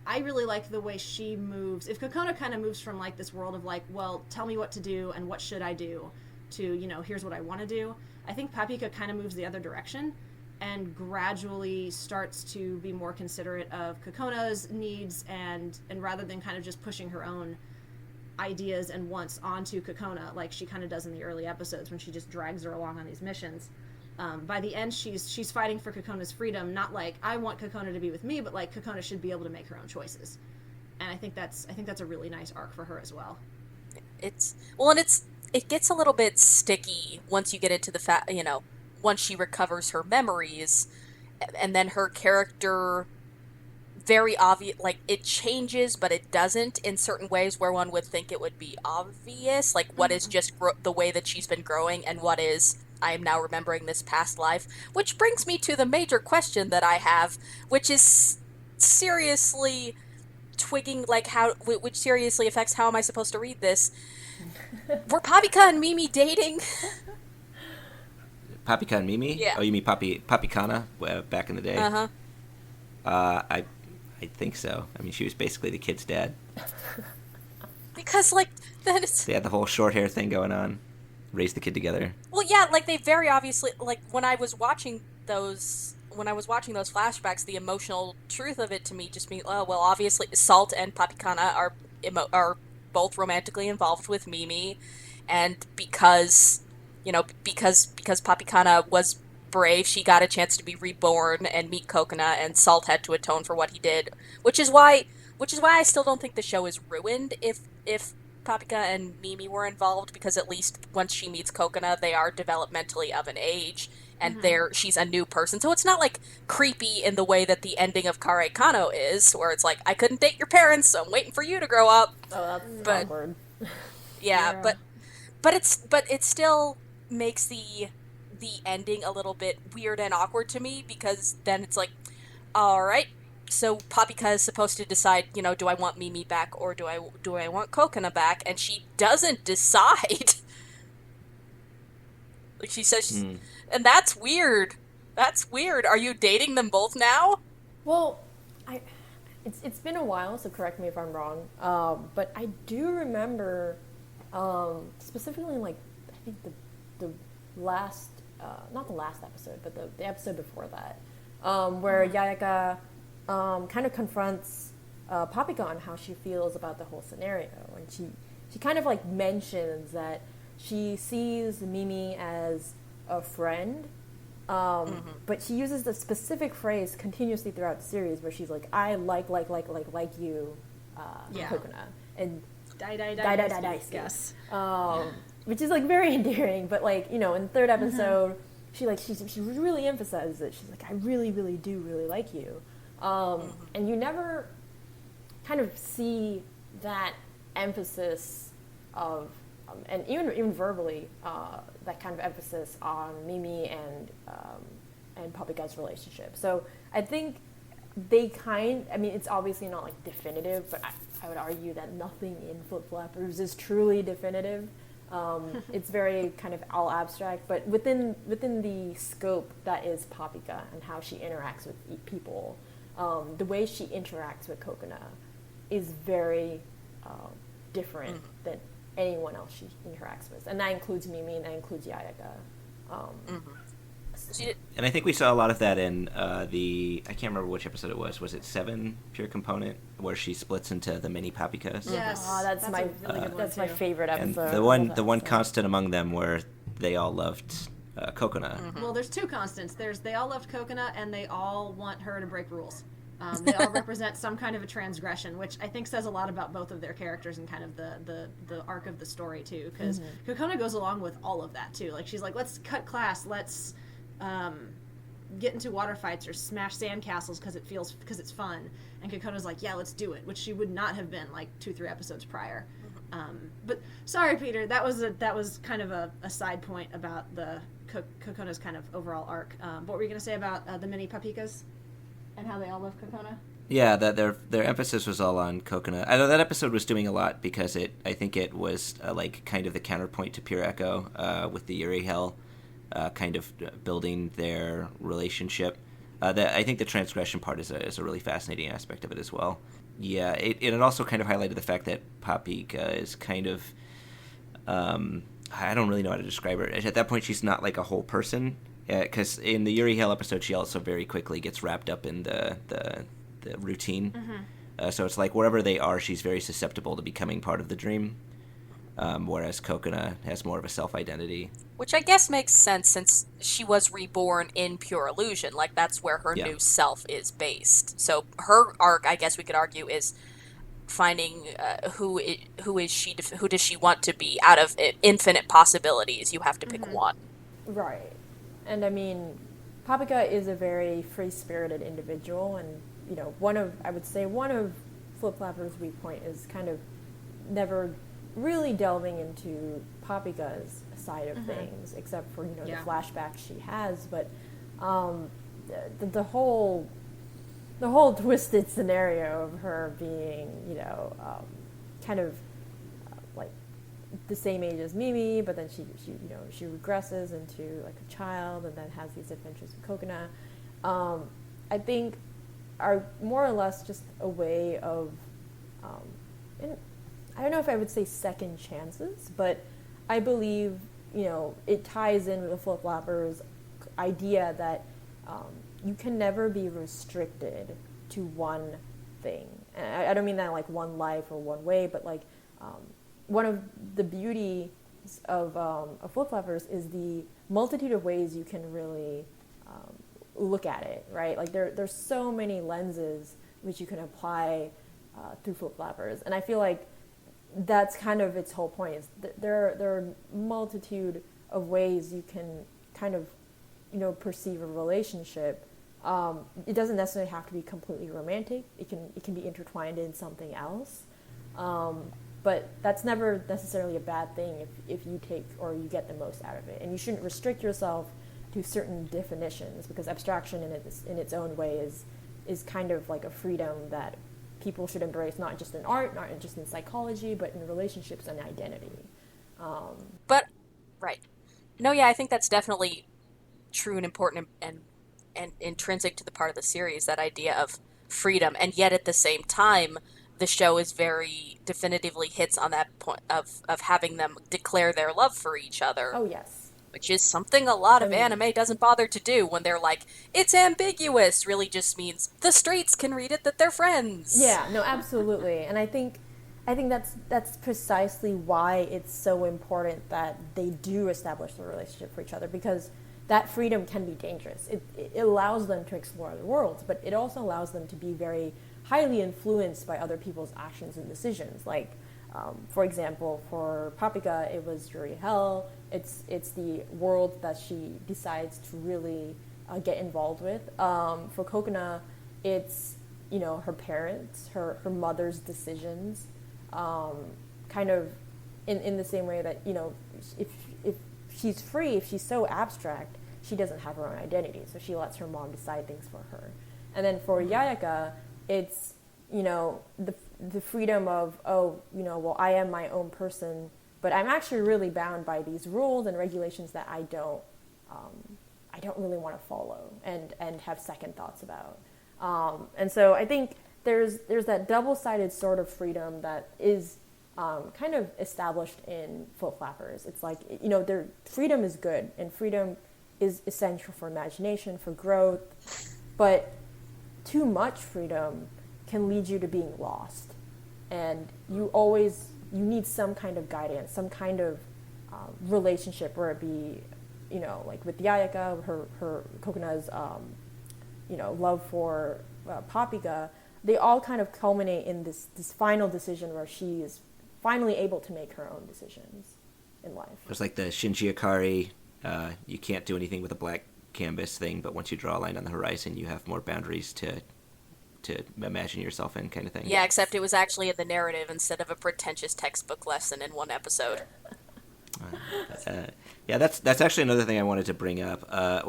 Speaker 1: I really like the way she moves. If Cocona kind of moves from like this world of like, well, tell me what to do and what should I do, to, you know, here's what I want to do, I think Papika kind of moves the other direction and gradually starts to be more considerate of Cocona's needs, and rather than kind of just pushing her own ideas and wants onto Cocona like she kind of does in the early episodes when she just drags her along on these missions. By the end, she's fighting for Cocona's freedom, not like I want Cocona to be with me, but like Cocona should be able to make her own choices. And I think that's a really nice arc for her as well.
Speaker 2: It gets a little bit sticky once you get into the fact, you know, once she recovers her memories, and then her character very obvious, like it changes, but it doesn't in certain ways where one would think it would be obvious, like what is just the way that she's been growing and what is I am now remembering this past life, which brings me to the major question that I have, which is seriously twigging, like which seriously affects how am I supposed to read this. Were Papika and Mimi dating?
Speaker 3: Papika and Mimi?
Speaker 2: Yeah.
Speaker 3: Oh, you mean Papikana back in the day?
Speaker 2: Uh-huh.
Speaker 3: I think so. I mean, she was basically the kid's dad.
Speaker 2: Because, like, that is...
Speaker 3: They had the whole short hair thing going on. Raised the kid together.
Speaker 2: Well, yeah, like, they very obviously... Like, when I was watching those flashbacks, the emotional truth of it to me just means, oh, well, obviously, Salt and Papikana are both romantically involved with Mimi, and because Papikana was brave, she got a chance to be reborn and meet Cocona, and Salt had to atone for what he did, which is why I still don't think the show is ruined if Papika and Mimi were involved, because at least once she meets Cocona, they are developmentally of an age, and she's a new person, so it's not like creepy in the way that the ending of Kare Kano is, where it's like, I couldn't date your parents, so I'm waiting for you to grow up.
Speaker 4: Oh, that's awkward.
Speaker 2: Yeah, but it still makes the ending a little bit weird and awkward to me, because then it's like, all right, so Papika is supposed to decide, you know, do I want Mimi back or do I want Cocona back? And she doesn't decide. Like, she says, and that's weird. That's weird. Are you dating them both now?
Speaker 4: Well, it's been a while, so correct me if I'm wrong. But I do remember, specifically in, like, I think the last, not the last episode, but the episode before that, where Yayaka kind of confronts Papika on how she feels about the whole scenario, and she kind of like mentions that she sees Mimi as a friend, but she uses the specific phrase continuously throughout the series where she's like, I like you, Cocona, and die,
Speaker 1: yes.
Speaker 4: Which is like very endearing, but like, you know, in the third episode, she really emphasizes it. She's like, I really, really do really like you. And you never kind of see that emphasis and even verbally, that kind of emphasis on Mimi and Papika's relationship. So I think it's obviously not like definitive, but I would argue that nothing in Flip Flappers is truly definitive. It's very kind of all abstract, but within the scope that is Papika and how she interacts with people, the way she interacts with Cocona is very different than anyone else she interacts with, and that includes Mimi, and that includes Yayaka.
Speaker 3: And I think we saw a lot of that in I can't remember which episode it was. Was it 7, Pure Component, where she splits into the mini Papikas?
Speaker 1: Yes,
Speaker 4: that's my
Speaker 1: a really good one,
Speaker 4: that's my
Speaker 1: too.
Speaker 4: favorite
Speaker 3: And
Speaker 4: episode.
Speaker 3: the one constant among them were they all loved Cocona.
Speaker 1: Well, there's two constants. They all loved Cocona, and they all want her to break rules. They all represent some kind of a transgression, which I think says a lot about both of their characters and kind of the arc of the story too. Because Cocona goes along with all of that too. Like she's like, let's cut class, let's get into water fights or smash sandcastles because it's fun. And Cocona's like, yeah, let's do it, which she would not have been like 2-3 episodes prior. But sorry, Peter, that was kind of a side point about the Cocona's kind of overall arc. What were you going to say about the mini Papikas and how they all love Cocona?
Speaker 3: Yeah, that their emphasis was all on Cocona. I know that episode was doing a lot because I think it was like kind of the counterpoint to Pure Echo with the Yuri Hell, kind of building their relationship. I think the transgression part is a really fascinating aspect of it as well. Yeah, it also kind of highlighted the fact that Papika is kind of, I don't really know how to describe her. At that point, she's not like a whole person, because in the Yuri Hell episode, she also very quickly gets wrapped up in the routine. So it's like wherever they are, she's very susceptible to becoming part of the dream, whereas Cocona has more of a self-identity.
Speaker 2: Which I guess makes sense since she was reborn in pure illusion. Like, that's where her new self is based. So her arc, I guess we could argue, is finding who does she want to be out of infinite possibilities. You have to pick one.
Speaker 4: Right. And I mean, Papika is a very free-spirited individual, and one of Flip Flapper's weak point is kind of never really delving into Papika's side of things, except for the flashbacks she has. But the whole twisted scenario of her being kind of like the same age as Mimi, but then she regresses into like a child and then has these adventures with Cocona, I think are more or less just a way of I don't know if I would say second chances, but I believe it ties in with the Flip Flappers' idea that you can never be restricted to one thing. And I don't mean that like one life or one way, but like one of the beauties of Flip Flappers is the multitude of ways you can really look at it, right? Like there's so many lenses which you can apply through Flip Flappers, and I feel like that's kind of its whole point. Is there are a multitude of ways you can kind of perceive a relationship. It doesn't necessarily have to be completely romantic. It can be intertwined in something else. But that's never necessarily a bad thing if you take or you get the most out of it. And you shouldn't restrict yourself to certain definitions, because abstraction in its own way is kind of like a freedom that people should embrace, not just in art, not just in psychology, but in relationships and identity.
Speaker 2: Right. No, yeah, I think that's definitely true and important and intrinsic to the part of the series, that idea of freedom. And yet at the same time, the show is very definitively hits on that point of having them declare their love for each other.
Speaker 4: Oh, yes.
Speaker 2: Which is something a lot of anime doesn't bother to do when they're like, it's ambiguous, really just means the straights can read it that they're friends.
Speaker 4: Yeah, no, absolutely. And I think that's precisely why it's so important that they do establish a relationship for each other, because that freedom can be dangerous. It allows them to explore other worlds, but it also allows them to be very highly influenced by other people's actions and decisions. Like, for example, for Papika, it was Yuri Hell. It's the world that she decides to really get involved with. For Cocona, it's her parents, her mother's decisions, kind of in the same way that, if she's free, if she's so abstract, she doesn't have her own identity, so she lets her mom decide things for her. And then for Yayaka, it's, the freedom of, well, I am my own person, but I'm actually really bound by these rules and regulations that I don't really want to follow and have second thoughts about. And so I think there's that double-sided sort of freedom that is kind of established in Flip Flappers. It's like, their freedom is good, and freedom is essential for imagination, for growth, but too much freedom can lead you to being lost. And you need some kind of guidance, some kind of relationship, where it be, like with Yayaka, her Cocona's, love for Papika, they all kind of culminate in this final decision where she is finally able to make her own decisions in life.
Speaker 3: It's like the Shinji Ikari, you can't do anything with a black canvas thing, but once you draw a line on the horizon, you have more boundaries to imagine yourself in, kind of thing.
Speaker 2: Yeah, except it was actually in the narrative instead of a pretentious textbook lesson in one episode.
Speaker 3: Yeah, that's actually another thing I wanted to bring up,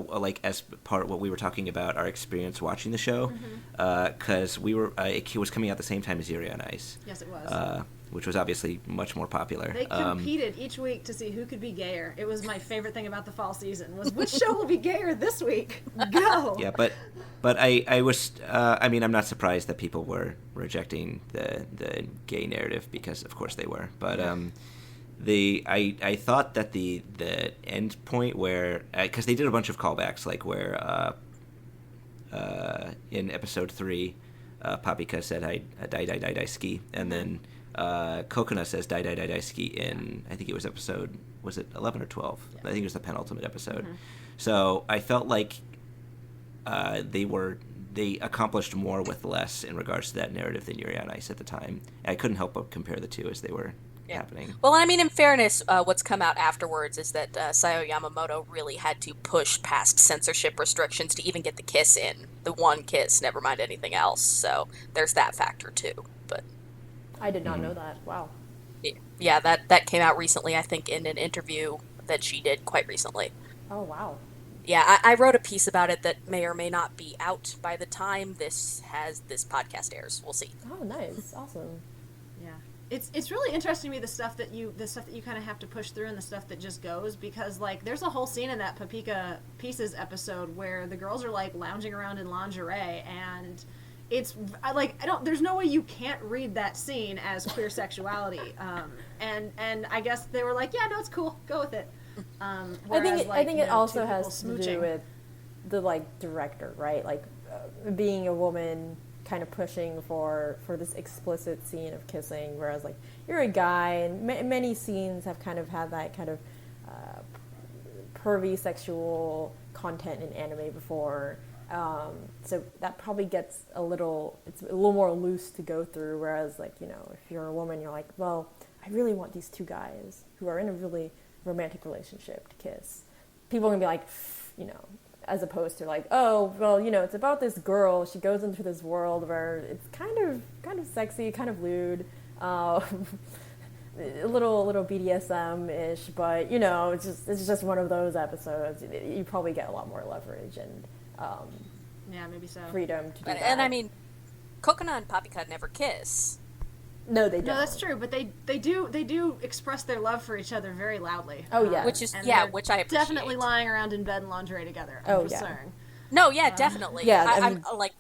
Speaker 3: like as part of what we were talking about, our experience watching the show, because it was coming out the same time as Yuri on Ice.
Speaker 1: Yes, it was.
Speaker 3: Which was obviously much more popular.
Speaker 1: They competed each week to see who could be gayer. It was my favorite thing about the fall season, was which show will be gayer this week? Go!
Speaker 3: Yeah, but I was, I'm not surprised that people were rejecting the gay narrative, because of course they were. But I thought that the end point where, because they did a bunch of callbacks, like where in episode 3, Papika said I die ski, and then Cocona says die die die die ski in, I think it was episode, was it 11 or 12? Yeah. I think it was the penultimate episode. So I felt like they accomplished more with less in regards to that narrative than Yuri on Ice at the time. I couldn't help but compare the two as they were happening.
Speaker 2: Well, I mean, in fairness, what's come out afterwards is that Sayo Yamamoto really had to push past censorship restrictions to even get the kiss in. The one kiss, never mind anything else. So there's that factor too. But
Speaker 4: I did not know that. Wow.
Speaker 2: Yeah, that came out recently, I think, in an interview that she did quite recently.
Speaker 4: Oh, wow.
Speaker 2: Yeah, I wrote a piece about it that may or may not be out by the time this podcast airs. We'll see.
Speaker 4: Oh, nice. Awesome.
Speaker 1: Yeah. It's really interesting to me the stuff that you kind of have to push through and the stuff that just goes, because like there's a whole scene in that Papika Pieces episode where the girls are like lounging around in lingerie, and it's like there's no way you can't read that scene as queer sexuality, and I guess they were like, yeah, no, it's cool, go with it.
Speaker 4: I think it also has to do with the like director, right? Like being a woman, kind of pushing for this explicit scene of kissing, whereas like you're a guy, and many scenes have kind of had that kind of pervy sexual content in anime before. So that probably gets it's a little more loose to go through, whereas like, if you're a woman, you're like, well, I really want these two guys who are in a really romantic relationship to kiss. People are gonna be like, as opposed to like, oh, well, it's about this girl, she goes into this world where it's kind of sexy, kind of lewd, a little BDSM-ish, but it's just one of those episodes. You probably get a lot more leverage and
Speaker 1: yeah, maybe so,
Speaker 4: freedom to do that.
Speaker 2: And I mean, Cocona and Papika never kiss.
Speaker 4: No, they don't.
Speaker 1: No, that's true, but they do express their love for each other very loudly.
Speaker 4: Oh yeah,
Speaker 2: which I appreciate.
Speaker 1: Definitely lying around in bed in lingerie together. Saying.
Speaker 2: No, yeah, definitely.
Speaker 4: Yeah,
Speaker 2: I'm like,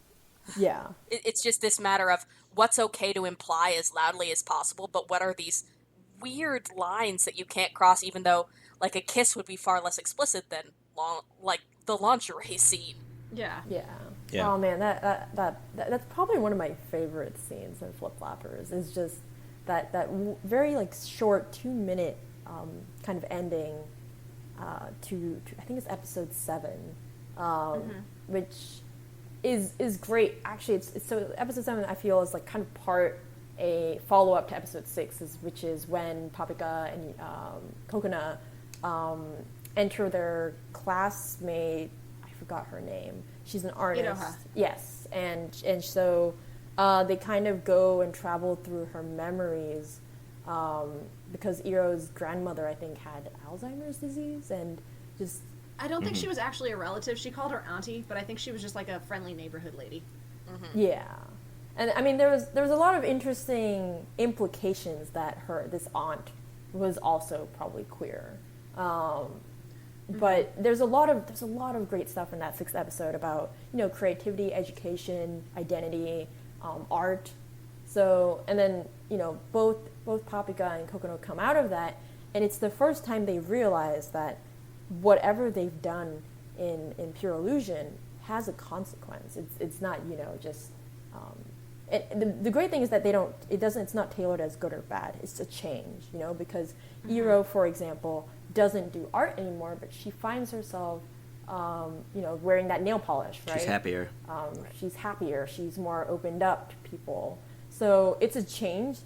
Speaker 4: yeah.
Speaker 2: It's just this matter of what's okay to imply as loudly as possible, but what are these weird lines that you can't cross, even though like a kiss would be far less explicit than like the lingerie scene.
Speaker 1: Yeah.
Speaker 4: Yeah.
Speaker 3: Yeah.
Speaker 4: Oh man, that's probably one of my favorite scenes in Flip Flappers. Is just that very like short 2-minute kind of ending to I think it's episode 7, which is great. Actually, it's so episode 7 I feel is like kind of part a follow up to episode 6, which is when Papika and Cocona enter their classmate. I forgot her name. She's an artist.
Speaker 1: Iroha.
Speaker 4: Yes, and so they kind of go and travel through her memories because Iro's grandmother, I think, had Alzheimer's disease, and just...
Speaker 1: I don't think she was actually a relative. She called her auntie, but I think she was just like a friendly neighborhood lady.
Speaker 4: Yeah. And I mean, there was a lot of interesting implications that this aunt was also probably queer. But there's a lot of great stuff in that 6th episode about, creativity, education, identity, art. So, and then, both Papika and Cocona come out of that, and it's the first time they realize that whatever they've done in Pure Illusion has a consequence. It's not, just... the great thing is that it's not tailored as good or bad. It's a change, because Iro, for example, doesn't do art anymore, but she finds herself, wearing that nail polish, right?
Speaker 3: She's happier.
Speaker 4: She's happier. She's more opened up to people. So it's a change.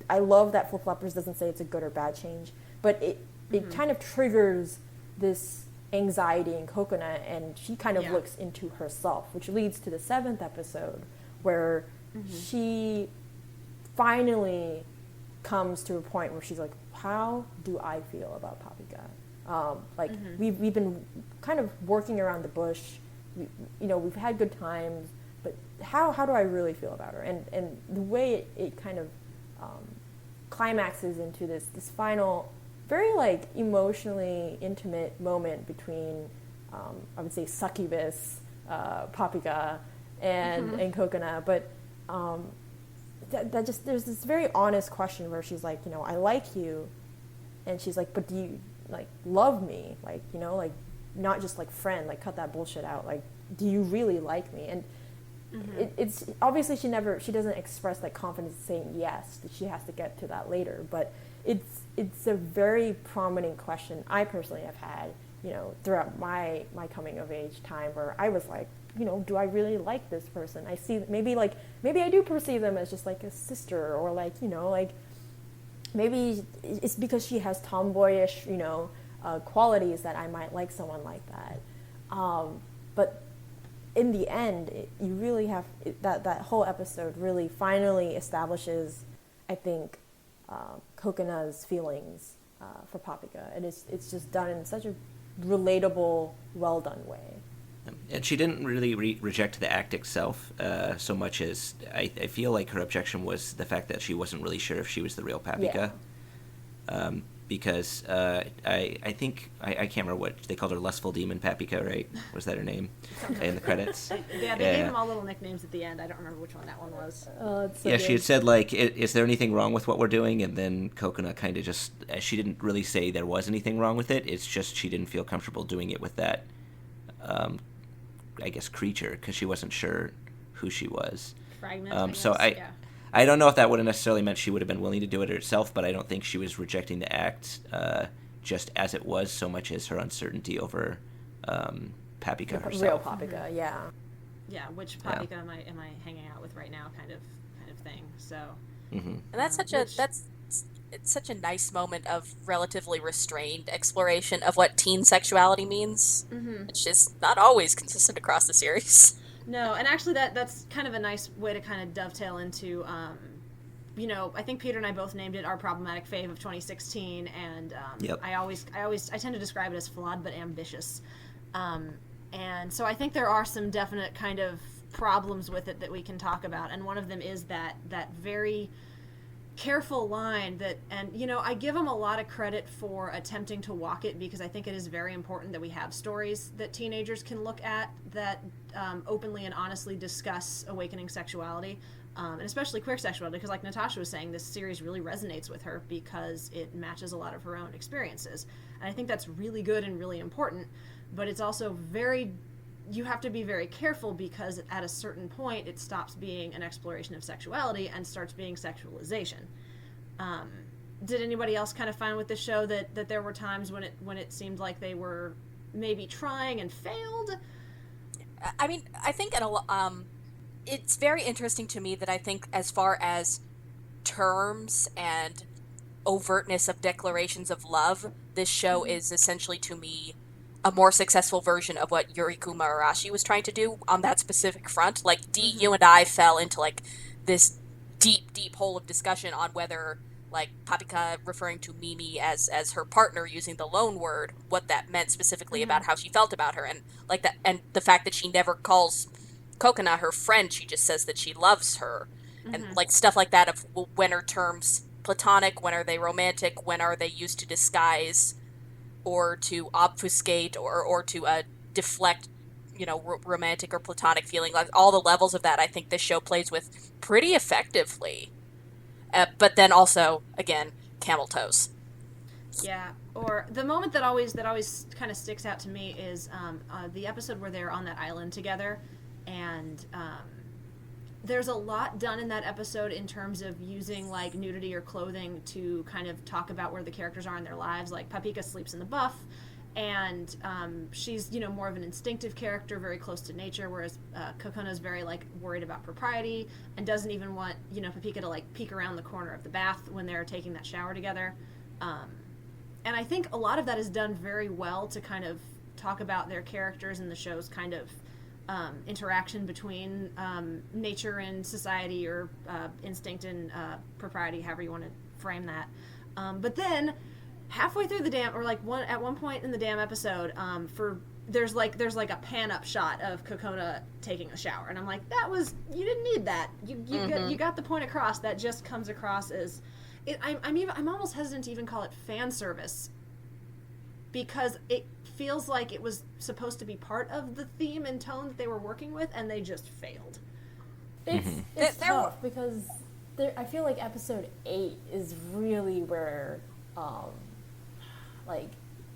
Speaker 4: I love that Flip Floppers doesn't say it's a good or bad change, but it kind of triggers this anxiety in Cocona, and she kind of looks into herself, which leads to the 7th episode, where she finally comes to a point where she's like, how do I feel about Papika? We've been kind of working around the bush. We've had good times, but how do I really feel about her? And the way it kind of climaxes into this final, very emotionally intimate moment between, I would say, succubus Papika and Cocona, but that just, there's this very honest question where she's like, I like you, and she's like, but do you love me, not just friend, cut that bullshit out, do you really like me? And it's obviously she doesn't express that confidence saying yes, that she has to get to that later, but it's a very prominent question I personally have had, throughout my coming of age time, where I was like, do I really like this person? I see maybe I do perceive them as just a sister, or maybe it's because she has tomboyish, qualities that I might like someone like that. But in the end, you really have that whole episode really finally establishes, I think, Cocona's feelings for Papika, and it's just done in such a relatable, well done way.
Speaker 3: And she didn't really reject the act itself so much as I feel like her objection was the fact that she wasn't really sure if she was the real Papika. Yeah. Because I think, I can't remember what they called her, Lustful Demon Papika, right? Was that her name in the credits?
Speaker 1: They gave them all little nicknames at the end. I don't remember which one that one was.
Speaker 4: So
Speaker 3: she had said, is there anything wrong with what we're doing? And then Cocona kind of just, she didn't really say there was anything wrong with it. It's just she didn't feel comfortable doing it with that, I guess, creature, because she wasn't sure who she was.
Speaker 1: Fragment,
Speaker 3: so I don't know if that would have necessarily meant she would have been willing to do it herself, but I don't think she was rejecting the act just as it was, so much as her uncertainty over Papika herself.
Speaker 4: Real Papika, yeah.
Speaker 1: Yeah, which Papika am I hanging out with right now, kind of thing. So,
Speaker 2: and that's it's such a nice moment of relatively restrained exploration of what teen sexuality means, which is not always consistent across the series.
Speaker 1: No, and actually that's kind of a nice way to kind of dovetail into, I think Peter and I both named it our problematic fave of 2016, and
Speaker 3: yep.
Speaker 1: I tend to describe it as flawed but ambitious, and so I think there are some definite kind of problems with it that we can talk about, and one of them is that very careful line that, and I give them a lot of credit for attempting to walk it, because I think it is very important that we have stories that teenagers can look at that openly and honestly discuss awakening sexuality, and especially queer sexuality, because like Natasha was saying, this series really resonates with her because it matches a lot of her own experiences, and I think that's really good and really important, but it's also you have to be very careful, because at a certain point it stops being an exploration of sexuality and starts being sexualization. Did anybody else kind of find with this show that there were times when it seemed like they were maybe trying and failed?
Speaker 2: I mean, I think it's very interesting to me that I think as far as terms and overtness of declarations of love, this show is essentially, to me, a more successful version of what Yuriku Marashi was trying to do on that specific front. Like, you and I fell into, this deep, deep hole of discussion on whether like Papika referring to Mimi as her partner using the loan word, what that meant specifically about how she felt about her, and like that, and the fact that she never calls Cocona her friend, she just says that she loves her, and like stuff like that of when are terms platonic, when are they romantic, when are they used to disguise or to obfuscate or to deflect, romantic or platonic feeling. Like all the levels of that, I think this show plays with pretty effectively. But then also, again, camel toes.
Speaker 1: Yeah, or the moment that always kind of sticks out to me is the episode where they're on that island together, and there's a lot done in that episode in terms of using like nudity or clothing to kind of talk about where the characters are in their lives. Like Papika sleeps in the buff, and she's more of an instinctive character, very close to nature, whereas Cocona's very like worried about propriety and doesn't even want Papika to like peek around the corner of the bath when they're taking that shower together. And I think a lot of that is done very well to kind of talk about their characters and the show's kind of interaction between nature and society, or instinct and propriety, however you want to frame that. But then halfway through the damn, or like at one point in the damn episode, there's like a pan up shot of Cocona taking a shower, and I'm like, you didn't need that. You got the point across. That just comes across as I'm almost hesitant to even call it fan service, because it feels like it was supposed to be part of the theme and tone that they were working with, and they just failed.
Speaker 4: It's tough because I feel like episode 8 is really where like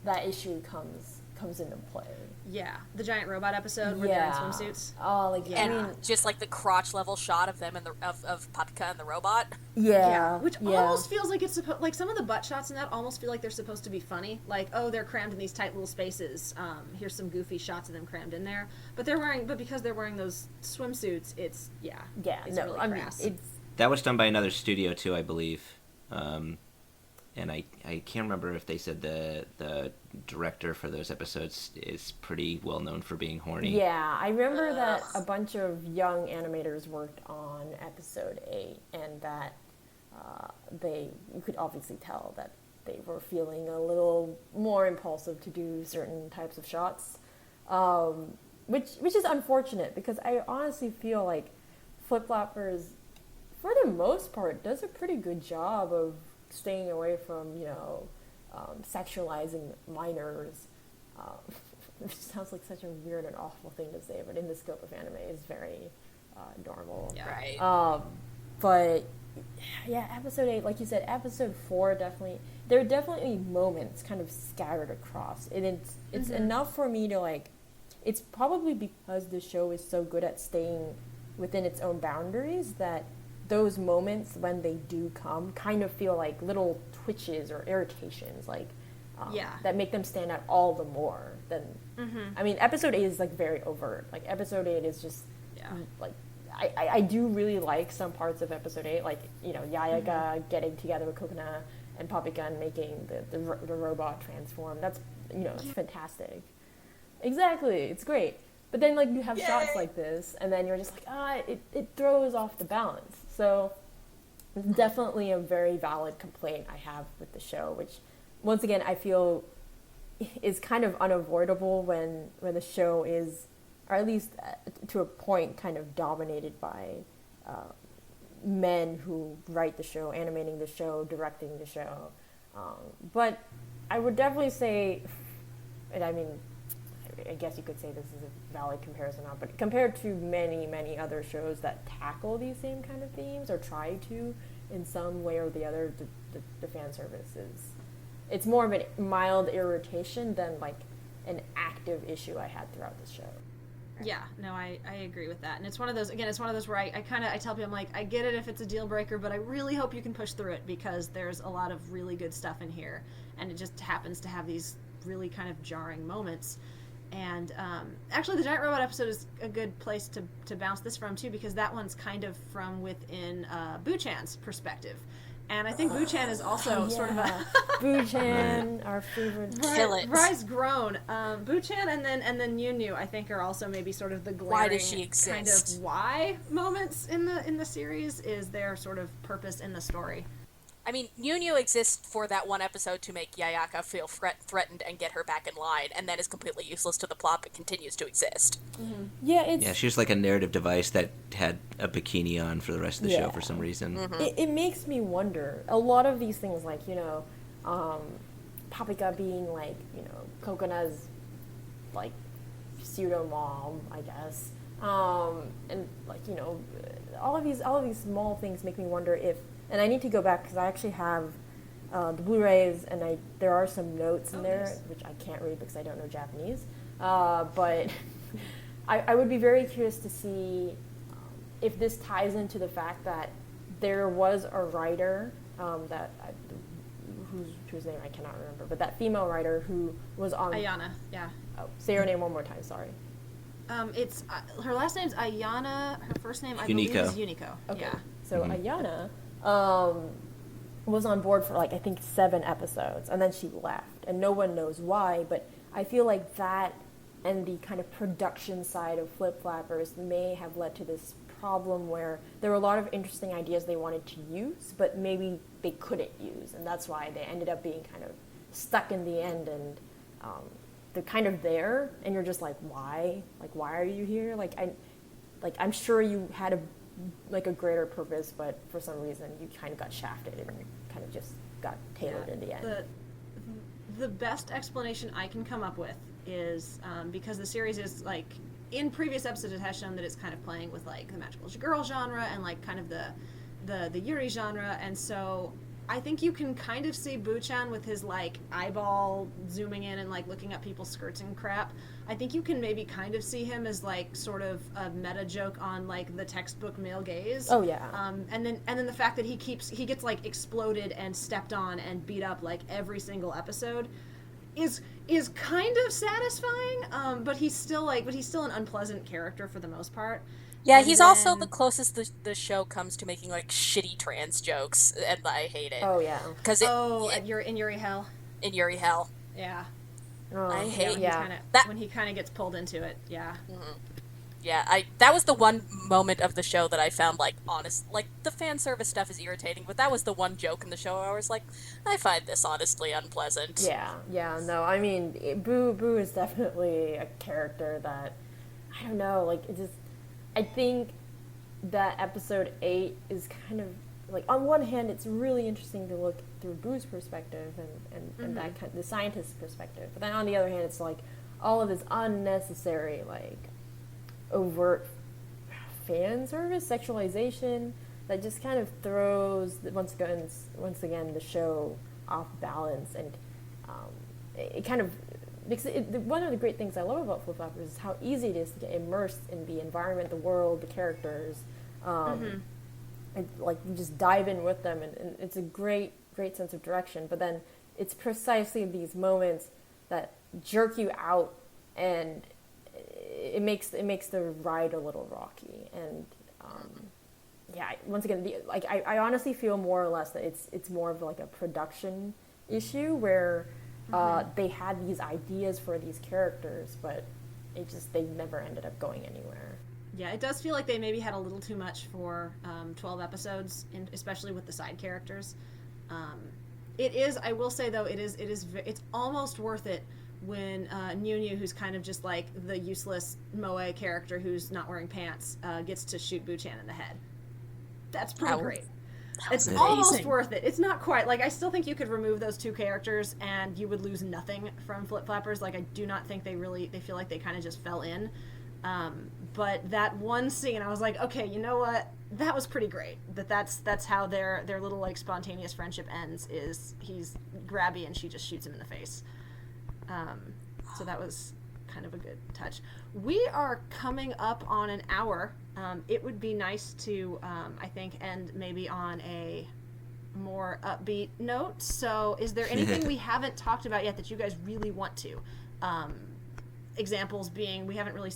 Speaker 4: that issue comes into play.
Speaker 1: Yeah, the giant robot episode where they're in swimsuits.
Speaker 4: Oh, like
Speaker 2: and I mean, just like the crotch level shot of them and of Papika and the robot.
Speaker 4: Yeah,
Speaker 1: which almost feels like it's supposed. Like some of the butt shots in that almost feel like they're supposed to be funny. Like, oh, they're crammed in these tight little spaces. Here's some goofy shots of them crammed in there. But because they're wearing those swimsuits, it's really crass.
Speaker 3: That was done by another studio too, I believe. And I can't remember if they said the director for those episodes is pretty well known for being horny.
Speaker 4: Yeah, I remember that a bunch of young animators worked on episode 8, and that you could obviously tell that they were feeling a little more impulsive to do certain types of shots, which is unfortunate, because I honestly feel like Flip Floppers, for the most part, does a pretty good job of staying away from, sexualizing minors, which sounds like such a weird and awful thing to say, but in the scope of anime is very normal.
Speaker 2: Yeah. Right.
Speaker 4: But yeah, episode 8, like you said, episode 4 there are definitely moments kind of scattered across, and it's enough for me to like. It's probably because the show is so good at staying within its own boundaries that those moments, when they do come, kind of feel like little twitches or irritations, like that make them stand out all the more than. I mean, episode 8 is like very overt. Like episode 8 is just like I do really like some parts of episode 8, like Yayaka getting together with Cocona and Papika and making the robot transform. That's it's fantastic. Exactly, it's great. But then, like, you have shots like this, and then you're just like, it throws off the balance. So it's definitely a very valid complaint I have with the show, which, once again, I feel is kind of unavoidable when the show is, or at least to a point, kind of dominated by men who write the show, animating the show, directing the show. But I would definitely say, and I mean, I guess you could say this is a valid comparison now, but compared to many, many other shows that tackle these same kind of themes or try to in some way or the other, the fan service it's more of a mild irritation than like an active issue I had throughout the show.
Speaker 1: Yeah, no, I agree with that. And it's one of those where I tell people, I'm like, I get it if it's a deal breaker, but I really hope you can push through it, because there's a lot of really good stuff in here, and it just happens to have these really kind of jarring moments. And actually, the giant robot episode is a good place to bounce this from, too, because that one's kind of from within Buchan's perspective. And I think Buchan is also sort of a...
Speaker 4: Buchan, our favorite.
Speaker 1: Vry's grown. Buchan and then Nyuu, I think, are also maybe sort of the glaring
Speaker 2: why does she exist?
Speaker 1: Kind of why moments in the series is their sort of purpose in the story.
Speaker 2: I mean, Nyuu exists for that one episode to make Yayaka feel threatened and get her back in line, and then is completely useless to the plot but continues to exist.
Speaker 4: Mm-hmm. Yeah,
Speaker 3: Yeah, she was like a narrative device that had a bikini on for the rest of the show for some reason.
Speaker 2: Mm-hmm.
Speaker 4: It makes me wonder. A lot of these things, like, Papika being, like, Cocona's, like, pseudo-mom, I guess. And, like, all of these small things make me wonder if, and I need to go back because I actually have the Blu-rays, and there are some notes in there, nice. Which I can't read because I don't know Japanese. But I would be very curious to see if this ties into the fact that there was a writer whose name I cannot remember, but that female writer who was on
Speaker 1: Ayana, yeah.
Speaker 4: Oh, say her name one more time. Sorry.
Speaker 1: It's her last name's Ayana. Her first name I believe is Yunico.
Speaker 4: Okay.
Speaker 1: Yeah.
Speaker 4: So Ayana was on board for, like, I think 7 episodes, and then she left, and no one knows why. But I feel like that and the kind of production side of Flip Flappers may have led to this problem where there were a lot of interesting ideas they wanted to use, but maybe they couldn't use, and that's why they ended up being kind of stuck in the end, and they're kind of there, and you're just like, why? Like, why are you here? I'm sure you had a greater purpose, but for some reason you kind of got shafted and kind of just got tailored in the end.
Speaker 1: The best explanation I can come up with is because the series is, like, in previous episodes it has shown that it's kind of playing with, like, the magical girl genre and, like, kind of the yuri genre, and so I think you can kind of see Buchan with his, like, eyeball zooming in and, like, looking at people's skirts and crap. I think you can maybe kind of see him as, like, sort of a meta joke on, like, the textbook male gaze.
Speaker 4: Oh yeah.
Speaker 1: And then the fact that he gets, like, exploded and stepped on and beat up, like, every single episode is kind of satisfying. But he's still an unpleasant character for the most part.
Speaker 2: Yeah,
Speaker 1: and
Speaker 2: he's
Speaker 1: then,
Speaker 2: also the closest the show comes to making, like, shitty trans jokes, and I hate it.
Speaker 4: Oh yeah.
Speaker 1: In Yuri Hell.
Speaker 2: In Yuri Hell.
Speaker 1: Yeah.
Speaker 4: Oh,
Speaker 2: I hate
Speaker 1: when he kind of gets pulled into it. Yeah.
Speaker 2: Mm-hmm. Yeah, that was the one moment of the show that I found, like, honest, like, the fan service stuff is irritating, but that was the one joke in the show where I was like, I find this honestly unpleasant.
Speaker 4: Yeah, no, I mean, Boo is definitely a character that, I don't know, like, I think that episode 8 is kind of, like, on one hand, it's really interesting to look through Boo's perspective and that kind of, the scientist's perspective, but then on the other hand, it's like, all of this unnecessary, like, overt fan service, sexualization, that just kind of throws, once again, the show off balance, and it kind of, because one of the great things I love about Flip Floppers is how easy it is to get immersed in the environment, the world, the characters, and, like, you just dive in with them, and it's a great sense of direction, but then it's precisely these moments that jerk you out, and it makes the ride a little rocky, and once again, I honestly feel more or less that it's more of, like, a production issue where they had these ideas for these characters, but they never ended up going anywhere.
Speaker 1: Yeah, it does feel like they maybe had a little too much for 12 episodes, especially with the side characters. It is, I will say though, it's almost worth it when Nyuu, who's kind of just like the useless moe character who's not wearing pants, gets to shoot Buchan in the head. That's pretty great. It's amazing. Almost worth it. It's not quite. Like, I still think you could remove those two characters and you would lose nothing from Flip Flappers. Like, I do not think they feel like they kind of just fell in. But that one scene, I was like, okay, you know what? That was pretty great. That's how their little, like, spontaneous friendship ends, is he's grabby and she just shoots him in the face. So that was kind of a good touch. We are coming up on an hour. It would be nice to, I think, end maybe on a more upbeat note. So is there anything we haven't talked about yet that you guys really want to? Examples being, we haven't really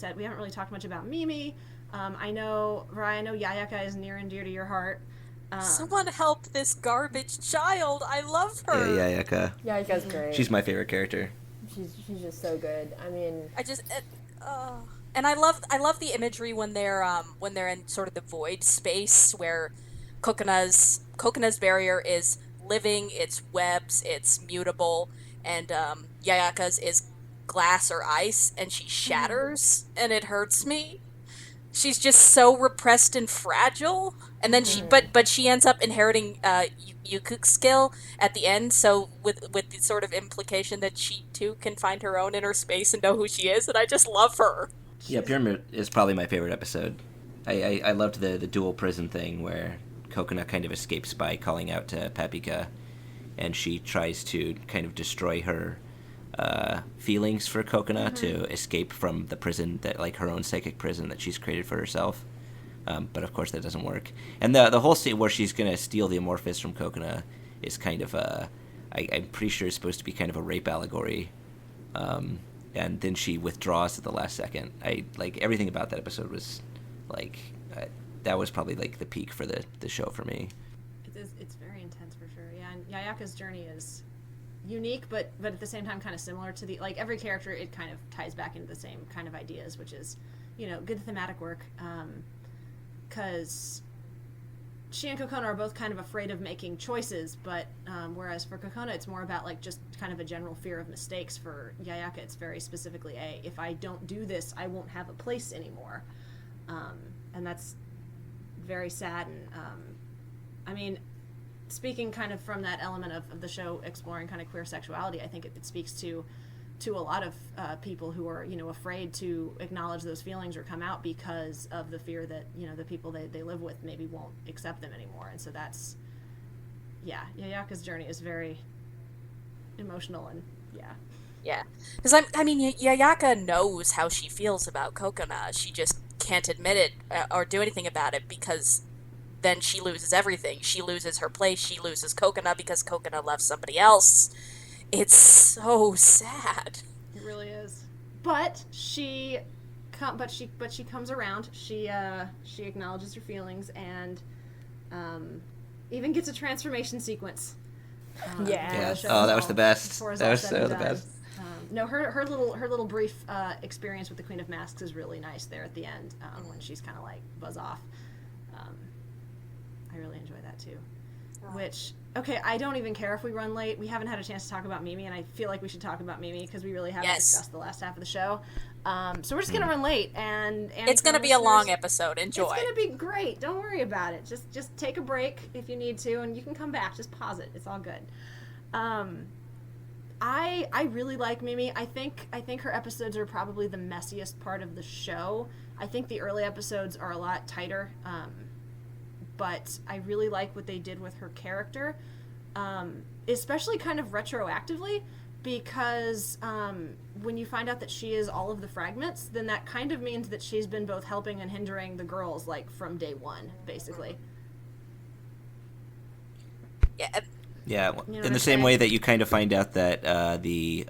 Speaker 1: talked much about Mimi. I know, Vrai, Yayaka is near and dear to your heart.
Speaker 2: Someone help this garbage child. I love her.
Speaker 3: Yeah, Yayaka.
Speaker 4: Yayaka's great.
Speaker 3: She's my favorite character.
Speaker 4: She's just so good. I mean,
Speaker 2: and I love the imagery when they're in sort of the void space where Cocona's barrier is living, it's webs, it's mutable, and Yayaka's is glass or ice, and she shatters, and it hurts me. She's just so repressed and fragile, and then but she ends up inheriting Yuku's skill at the end, so with the sort of implication that she too can find her own inner space and know who she is, and I just love her.
Speaker 3: Yeah, Pyramid is probably my favorite episode. I loved the dual prison thing where Cocona kind of escapes by calling out to Papika, and she tries to kind of destroy her feelings for Cocona to escape from the prison, that like her own psychic prison that she's created for herself. But of course that doesn't work. And the whole scene where she's going to steal the Amorphous from Cocona is kind of I'm pretty sure it's supposed to be kind of a rape allegory. And then she withdraws at the last second. Everything about that episode was like that was probably like the peak for the show for me.
Speaker 1: It's very intense for sure. Yeah, and Yayaka's journey is unique, but at the same time kind of similar to the, like, every character, it kind of ties back into the same kind of ideas, which is, you know, good thematic work, because she and Cocona are both kind of afraid of making choices, but whereas for Cocona it's more about like just kind of a general fear of mistakes. For Yayaka it's very specifically if I don't do this I won't have a place anymore, and that's very sad. And I mean, speaking kind of from that element of the show exploring kind of queer sexuality, I think it speaks to a lot of people who are, you know, afraid to acknowledge those feelings or come out because of the fear that, you know, the people they live with maybe won't accept them anymore. And so that's, yeah, Yayaka's journey is very emotional, and
Speaker 2: yeah, because I mean Yayaka knows how she feels about Cocona. She just can't admit it or do anything about it, because then she loses everything. She loses her place. She loses Cocona because Cocona loves somebody else. It's so sad.
Speaker 1: It really is. But she comes around. She acknowledges her feelings and even gets a transformation sequence.
Speaker 3: Yeah. Oh, that was the best. That was so the best.
Speaker 1: No, her little brief experience with the Queen of Masks is really nice there at the end, when she's kind of like buzz off. I really enjoy that too. Which, okay, I don't even care if we run late. We haven't had a chance to talk about Mimi, and I feel like we should talk about Mimi because we really haven't discussed the last half of the show. So we're just gonna run late, and
Speaker 2: it's gonna be a long episode. Enjoy.
Speaker 1: It's gonna be great. Don't worry about it. Just take a break if you need to, and you can come back. Just pause it. It's all good. I really like Mimi. I think her episodes are probably the messiest part of the show. I think the early episodes are a lot tighter. But I really like what they did with her character, especially kind of retroactively, because when you find out that she is all of the fragments, then that kind of means that she's been both helping and hindering the girls, like, from day one, basically.
Speaker 2: Yeah.
Speaker 3: Yeah,
Speaker 1: You know
Speaker 3: in the same way that you kind of find out that the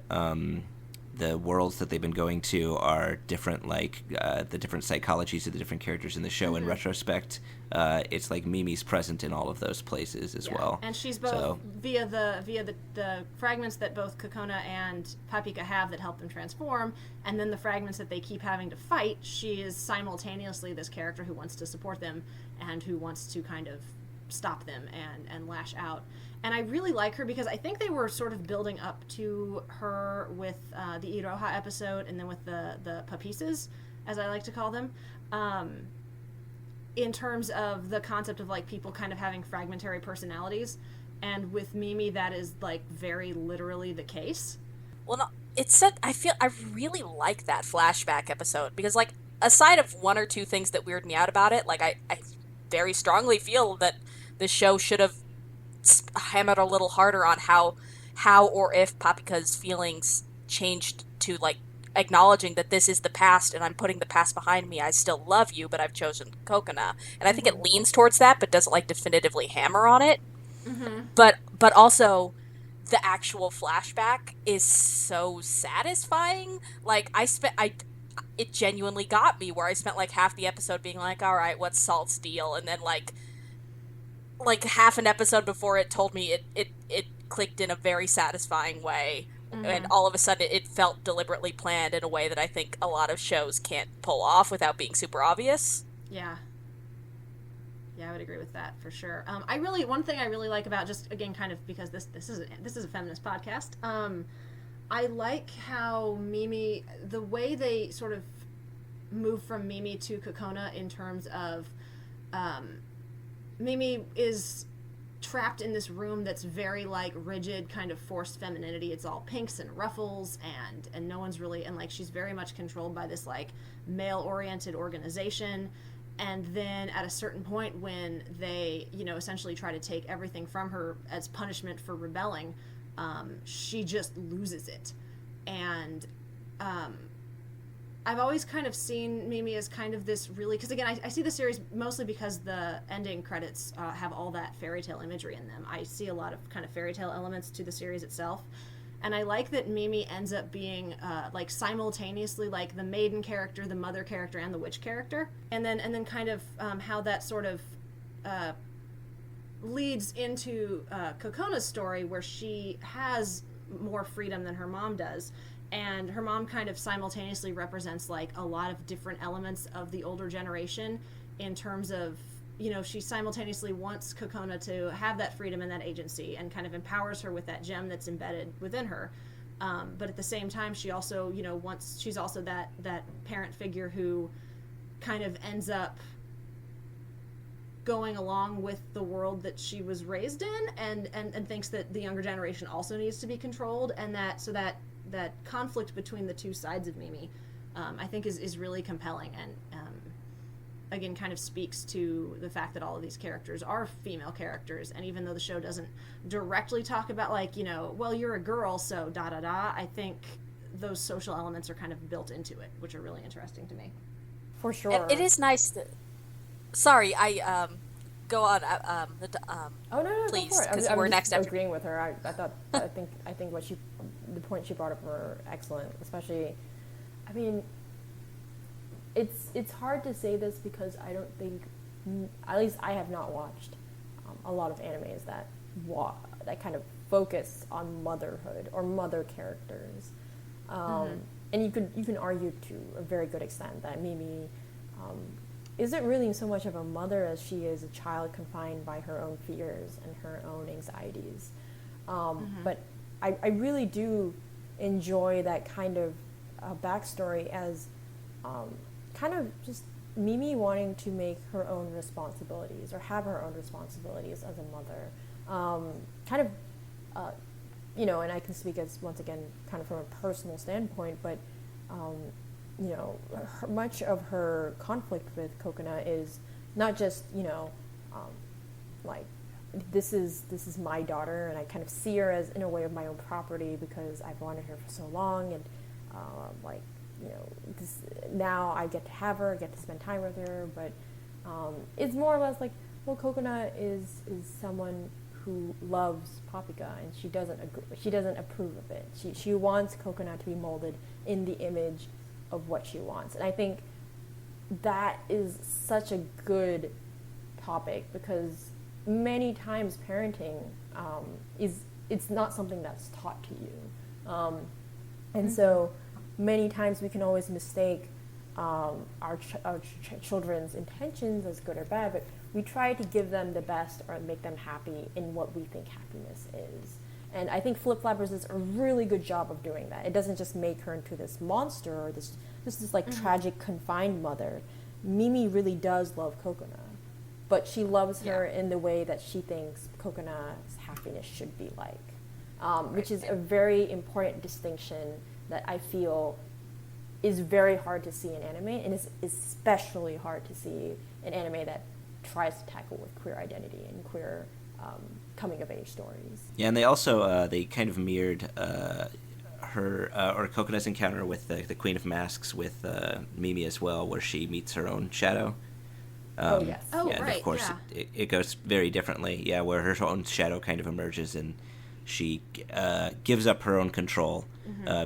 Speaker 3: worlds that they've been going to are different, like the different psychologies of the different characters in the show. In retrospect, it's like Mimi's present in all of those places as well.
Speaker 1: And she's both via the fragments that both Cocona and Papika have that help them transform, and then the fragments that they keep having to fight. She is simultaneously this character who wants to support them and who wants to kind of stop them and lash out. And I really like her because I think they were sort of building up to her with the Iroha episode, and then with the papisas, as I like to call them, in terms of the concept of like people kind of having fragmentary personalities. And with Mimi, that is like very literally the case.
Speaker 2: Well, no, I really like that flashback episode because, like, aside of one or two things that weirded me out about it, like I very strongly feel that the show should have hammered a little harder on how or if Papika's feelings changed to, like, acknowledging that this is the past and I'm putting the past behind me. I still love you, but I've chosen Cocona. And I think it leans towards that, but doesn't, like, definitively hammer on it. Mm-hmm. But also, the actual flashback is so satisfying. Like, it genuinely got me, where I spent, like, half the episode being like, all right, what's Salt's deal? And then, like half an episode before it told me it clicked in a very satisfying way. Mm-hmm. And all of a sudden it felt deliberately planned in a way that I think a lot of shows can't pull off without being super obvious.
Speaker 1: Yeah. Yeah, I would agree with that for sure. One thing I really like about, just again, kind of because this is a feminist podcast. I like how Mimi, the way they sort of move from Mimi to Cocona in terms of, Mimi is trapped in this room that's very like rigid, kind of forced femininity. It's all pinks and ruffles, and no one's really, and like she's very much controlled by this like male-oriented organization. And then at a certain point when they, essentially try to take everything from her as punishment for rebelling, she just loses it. And I've always kind of seen Mimi as kind of this really, because again, I see the series mostly because the ending credits have all that fairy tale imagery in them. I see a lot of kind of fairy tale elements to the series itself. And I like that Mimi ends up being like simultaneously like the maiden character, the mother character, and the witch character. And then kind of how that sort of leads into Cocona's story, where she has more freedom than her mom does. And her mom kind of simultaneously represents like a lot of different elements of the older generation in terms of, she simultaneously wants Cocona to have that freedom and that agency, and kind of empowers her with that gem that's embedded within her. But at the same time, she also, she's also that parent figure who kind of ends up going along with the world that she was raised in, and thinks that the younger generation also needs to be controlled, and that conflict between the two sides of Mimi, I think is really compelling, and again kind of speaks to the fact that all of these characters are female characters. And even though the show doesn't directly talk about like, well, you're a girl, so da da da, I think those social elements are kind of built into it, which are really interesting to me.
Speaker 4: For sure.
Speaker 2: It is nice that... Sorry, I go on.
Speaker 4: Oh no,
Speaker 2: please,
Speaker 4: because
Speaker 2: we're next.
Speaker 4: Agreeing with her, I think the points she brought up were excellent. Especially, I mean, it's hard to say this because I don't think, at least I have not watched a lot of animes that kind of focus on motherhood or mother characters, and you can argue to a very good extent that Mimi isn't really so much of a mother as she is a child confined by her own fears and her own anxieties. But I really do enjoy that kind of backstory as kind of just Mimi wanting to make her own responsibilities or have her own responsibilities as a mother. And I can speak as, once again, kind of from a personal standpoint, but much of her conflict with Cocona is not just, like, this is my daughter, and I kind of see her as, in a way, of my own property because I've wanted her for so long, and now I get to have her, get to spend time with her, but it's more or less like, well, Cocona is someone who loves Papika, and she doesn't approve of it. She wants Cocona to be molded in the image of what she wants. And I think that is such a good topic, because many times parenting it's not something that's taught to you, and so many times we can always mistake our children's intentions as good or bad, but we try to give them the best or make them happy in what we think happiness is. And I think Flip Flappers does a really good job of doing that. It doesn't just make her into this monster or this like tragic confined mother. Mimi really does love Cocona, but she loves her in the way that she thinks Cocona's happiness should be like, which is a very important distinction that I feel is very hard to see in anime, and is especially hard to see in anime that tries to tackle with queer identity and queer coming of age stories.
Speaker 3: Yeah, and they also they kind of mirrored her or Cocona's encounter with the Queen of Masks with Mimi as well, where she meets her own shadow.
Speaker 4: Yes.
Speaker 1: Oh,
Speaker 3: yeah,
Speaker 1: right.
Speaker 3: And of course, it goes very differently. Yeah, where her own shadow kind of emerges, and she gives up her own control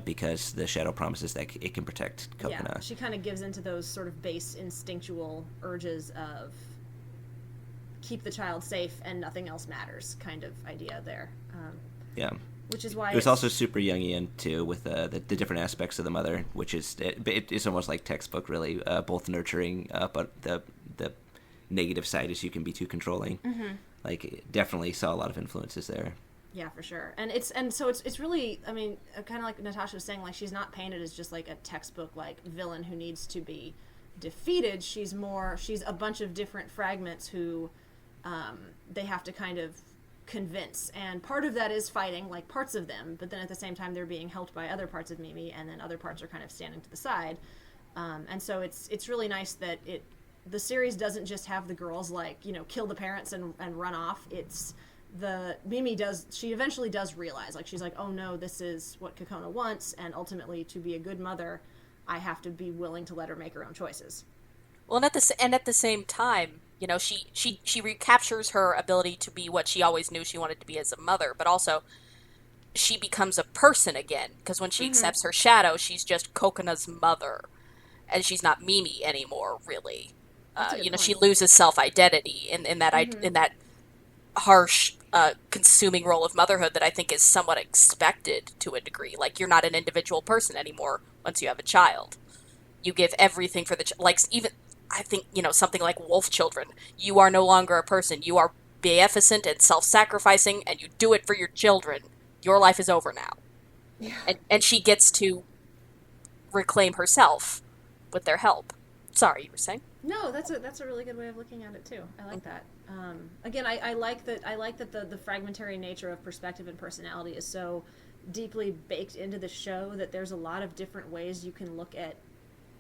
Speaker 3: because the shadow promises that it can protect Cocona.
Speaker 1: Yeah, she kind of gives into those sort of base instinctual urges of keep the child safe and nothing else matters kind of idea there.
Speaker 3: Yeah.
Speaker 1: Which is why
Speaker 3: it was also super Jungian too, with the different aspects of the mother, which is it's almost like textbook really, both nurturing, but the negative side is you can be too controlling. Like, definitely saw a lot of influences there.
Speaker 1: Yeah, for sure. And so it's really, I mean, kind of like Natasha was saying, like, she's not painted as just like a textbook like villain who needs to be defeated. She's a bunch of different fragments who they have to kind of convince, and part of that is fighting like parts of them, but then at the same time they're being helped by other parts of Mimi, and then other parts are kind of standing to the side. And so it's really nice that the series doesn't just have the girls like, you know, kill the parents and run off. It's Mimi she eventually does realize, like, she's like, oh no, this is what Cocona wants, and ultimately to be a good mother I have to be willing to let her make her own choices.
Speaker 2: Well, and at the same time, you know, she recaptures her ability to be what she always knew she wanted to be as a mother, but also she becomes a person again, because when she accepts her shadow, she's just Cocona's mother, and she's not Mimi anymore, really. You know, point. She loses self-identity in that harsh, consuming role of motherhood that I think is somewhat expected to a degree. Like, you're not an individual person anymore once you have a child. You give everything for like, even, I think, you know, something like wolf children. You are no longer a person. You are beneficent and self-sacrificing, and you do it for your children. Your life is over now. Yeah. And she gets to reclaim herself with their help. Sorry, you were saying?
Speaker 1: No, that's a really good way of looking at it too. I like that. Again, I like that the fragmentary nature of perspective and personality is so deeply baked into the show that there's a lot of different ways you can look at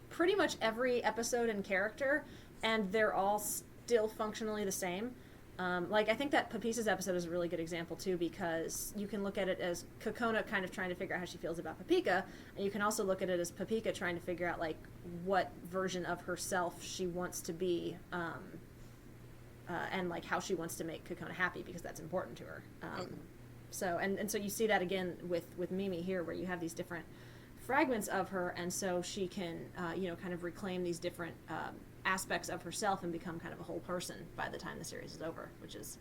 Speaker 1: pretty much every episode and character, and they're all still functionally the same. Like, I think that Papika's episode is a really good example too, because you can look at it as Cocona kind of trying to figure out how she feels about Papika, and you can also look at it as Papika trying to figure out like what version of herself she wants to be, and like how she wants to make Cocona happy, because that's important to her. So and so you see that again with Mimi here, where you have these different fragments of her, and so she can you know, kind of reclaim these different aspects of herself and become kind of a whole person by the time the series is over, which is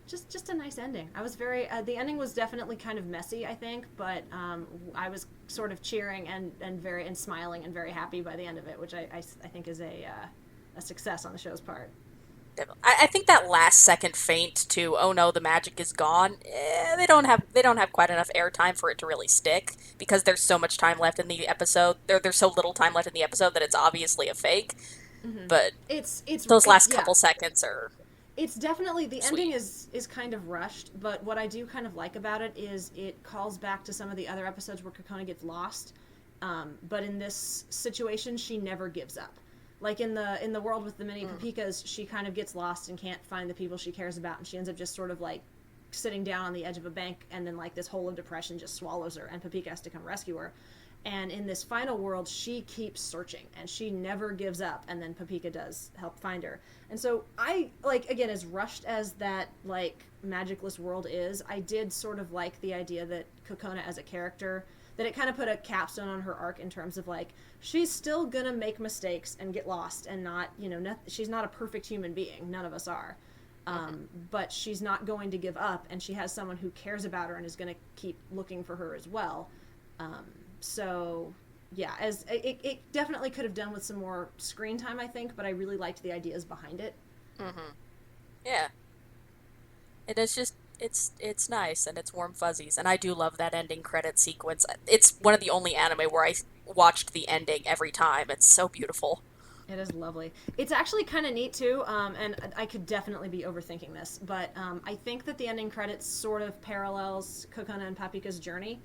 Speaker 1: just a nice ending. I was very the ending was definitely kind of messy, I think, but I was sort of cheering and smiling and very happy by the end of it, which I think is a success on the show's part.
Speaker 2: I think that last second feint to, oh no, the magic is gone, they don't have quite enough airtime for it to really stick, because there's so much time left in the episode. There's so little time left in the episode that it's obviously a fake. But it's those last couple seconds are.
Speaker 1: It's definitely, the
Speaker 2: sweet.
Speaker 1: Ending is kind of rushed, but what I do kind of like about it is it calls back to some of the other episodes where Cocona gets lost. But in this situation, she never gives up. Like in the world with the mini Papikas, she kind of gets lost and can't find the people she cares about, and she ends up just sort of like sitting down on the edge of a bank, and then like this hole of depression just swallows her, and Papika has to come rescue her. And in this final world, she keeps searching, and she never gives up, and then Papika does help find her. And so I, like, again, as rushed as that, like, magicless world is, I did sort of like the idea that Cocona as a character, that it kind of put a capstone on her arc in terms of, like, she's still gonna make mistakes and get lost and not, you know, she's not a perfect human being. None of us are. But she's not going to give up, and she has someone who cares about her and is going to keep looking for her as well. So, yeah, as it definitely could have done with some more screen time, I think, but I really liked the ideas behind it.
Speaker 2: Yeah. It is just, it's nice, and it's warm fuzzies, and I do love that ending credit sequence. It's one of the only anime where I watched the ending every time. It's so beautiful.
Speaker 1: It is lovely. It's actually kind of neat, too, and I could definitely be overthinking this, but I think that the ending credits sort of parallels Cocona and Papika's journey,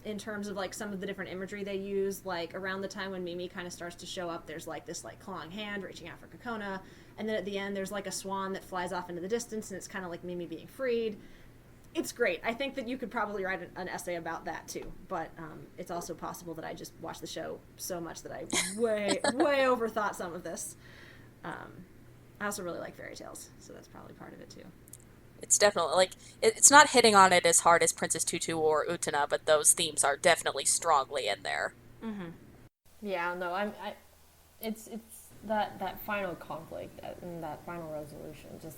Speaker 1: in terms of, like, some of the different imagery they use. Like, around the time when Mimi kind of starts to show up, there's, like, this, like, clawing hand reaching out for Cocona, and then at the end there's, like, a swan that flies off into the distance, and it's kind of like Mimi being freed. It's great. I think that you could probably write an essay about that, too. But it's also possible that I just watched the show so much that I way overthought some of this. I also really like fairy tales, so that's probably part of it, too.
Speaker 2: It's definitely, like, it's not hitting on it as hard as Princess Tutu or Utena, but those themes are definitely strongly in there.
Speaker 4: Yeah, no, it's that final conflict and that final resolution, just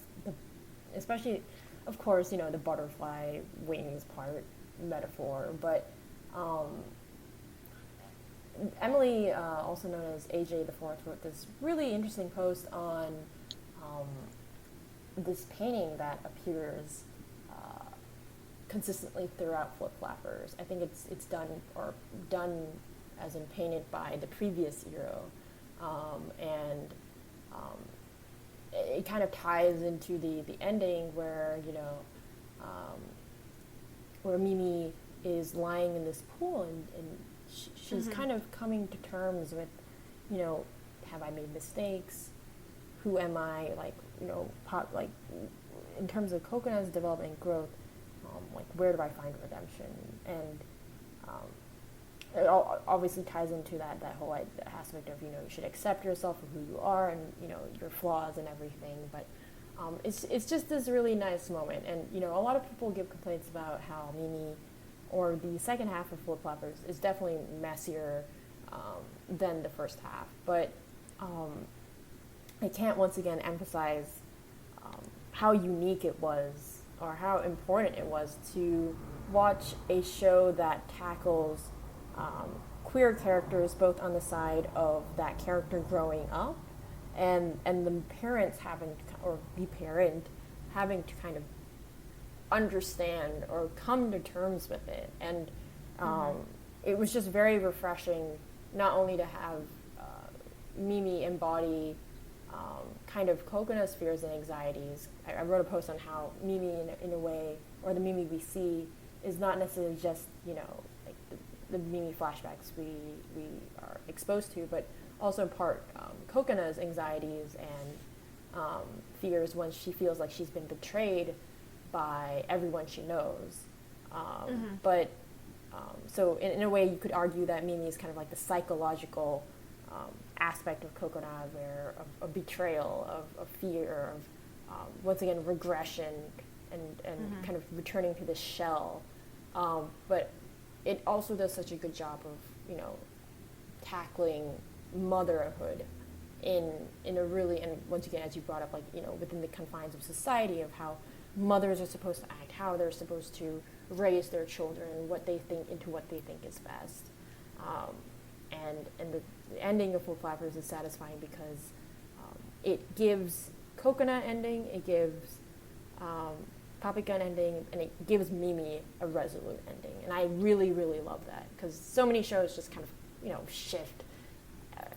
Speaker 4: especially, of course, you know, the butterfly wings part metaphor, but Emily, also known as AJ the Fourth, wrote this really interesting post on this painting that appears consistently throughout Flip Flappers. I think it's done as in painted by the previous hero, and it kind of ties into the ending where where Mimi is lying in this pool and she's kind of coming to terms with, have I made mistakes? Who am I? In terms of Cocona's development and growth, where do I find redemption? And it obviously ties into that whole aspect of, you should accept yourself for who you are and, your flaws and everything. But it's just this really nice moment. And, a lot of people give complaints about how Mimi, or the second half of Flip Flappers, is definitely messier than the first half. But I can't once again emphasize how unique it was, or how important it was to watch a show that tackles queer characters both on the side of that character growing up and the parents the parent having to kind of understand or come to terms with it. And it was just very refreshing not only to have Mimi embody kind of Cocona's fears and anxieties. I wrote a post on how Mimi, in a way, or the Mimi we see, is not necessarily just, the Mimi flashbacks we are exposed to, but also in part Cocona's anxieties and fears when she feels like she's been betrayed by everyone she knows. But so in a way, you could argue that Mimi is kind of like the psychological aspect of Cocona, where of betrayal, of fear, of once again regression, and kind of returning to this shell. But it also does such a good job of tackling motherhood in a really, and once again, as you brought up, within the confines of society, of how mothers are supposed to act, how they're supposed to raise their children, what they think is best. And the ending of Flip Flappers is satisfying because it gives Cocona ending, it gives Papika an ending, and it gives Mimi a resolute ending. And I really, really love that, because so many shows just kind of, shift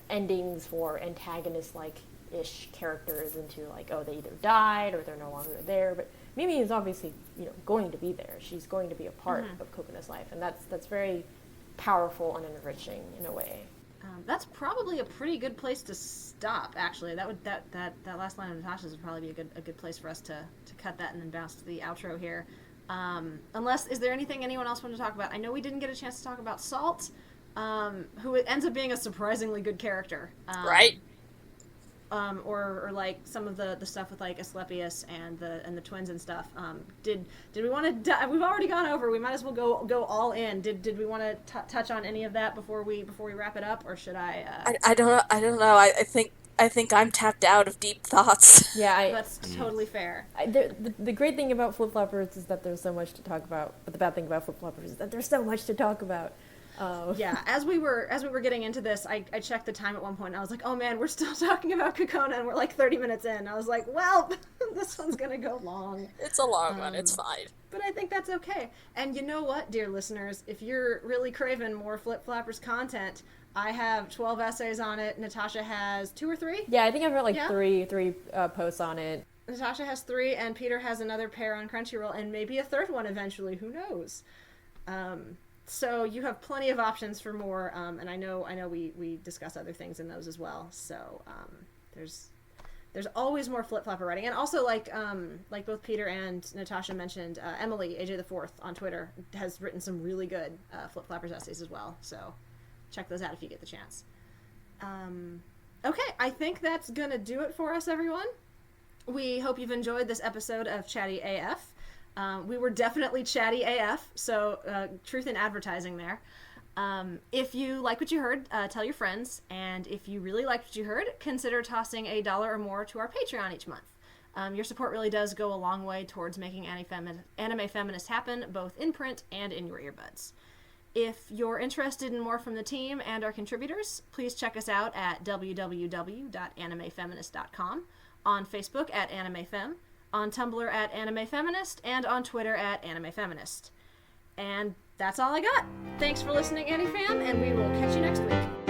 Speaker 4: endings for antagonist-like-ish characters into they either died or they're no longer there. But Mimi is obviously, going to be there. She's going to be a part of Cocona's life, and that's very powerful and enriching in a way.
Speaker 1: That's probably a pretty good place to stop. Actually, that last line of Natasha's would probably be a good place for us to cut that and then bounce to the outro here. Unless, is there anything anyone else want to talk about? I know we didn't get a chance to talk about Salt, who ends up being a surprisingly good character.
Speaker 2: Right.
Speaker 1: Or like some of the stuff with like Asclepius and the twins and stuff. Did we want to? We've already gone over. We might as well go all in. Did we want to touch on any of that before we wrap it up, or should I?
Speaker 2: I don't know. I think I'm tapped out of deep thoughts.
Speaker 4: Yeah,
Speaker 1: that's totally fair.
Speaker 4: The great thing about Flip Flappers is that there's so much to talk about, but the bad thing about Flip Flappers is that there's so much to talk about.
Speaker 1: Yeah, as we were getting into this, I checked the time at one point, and I was like, oh man, we're still talking about Cocona, and we're like 30 minutes in. I was like, well, this one's gonna go long.
Speaker 2: It's a long one, it's fine.
Speaker 1: But I think that's okay. And you know what, dear listeners, if you're really craving more Flip Flappers content, I have 12 essays on it. Natasha has 2 or 3?
Speaker 4: Yeah, I think I've got three posts on it.
Speaker 1: Natasha has 3, and Peter has another pair on Crunchyroll, and maybe a third one eventually, who knows? So you have plenty of options for more, and I know we discuss other things in those as well. So there's always more Flip Flapper writing, and also like both Peter and Natasha mentioned, Emily AJ the Fourth on Twitter has written some really good Flip Flappers essays as well. So check those out if you get the chance. Okay, I think that's gonna do it for us, everyone. We hope you've enjoyed this episode of Chatty AF. We were definitely chatty AF, so truth in advertising there. If you like what you heard, tell your friends, and if you really liked what you heard, consider tossing $1 or more to our Patreon each month. Your support really does go a long way towards making Anime Feminist happen, both in print and in your earbuds. If you're interested in more from the team and our contributors, please check us out at www.animefeminist.com, on Facebook at AnimeFem, on Tumblr at AnimeFeminist, and on Twitter at AnimeFeminist. And that's all I got. Thanks for listening, AniFam, and we will catch you next week.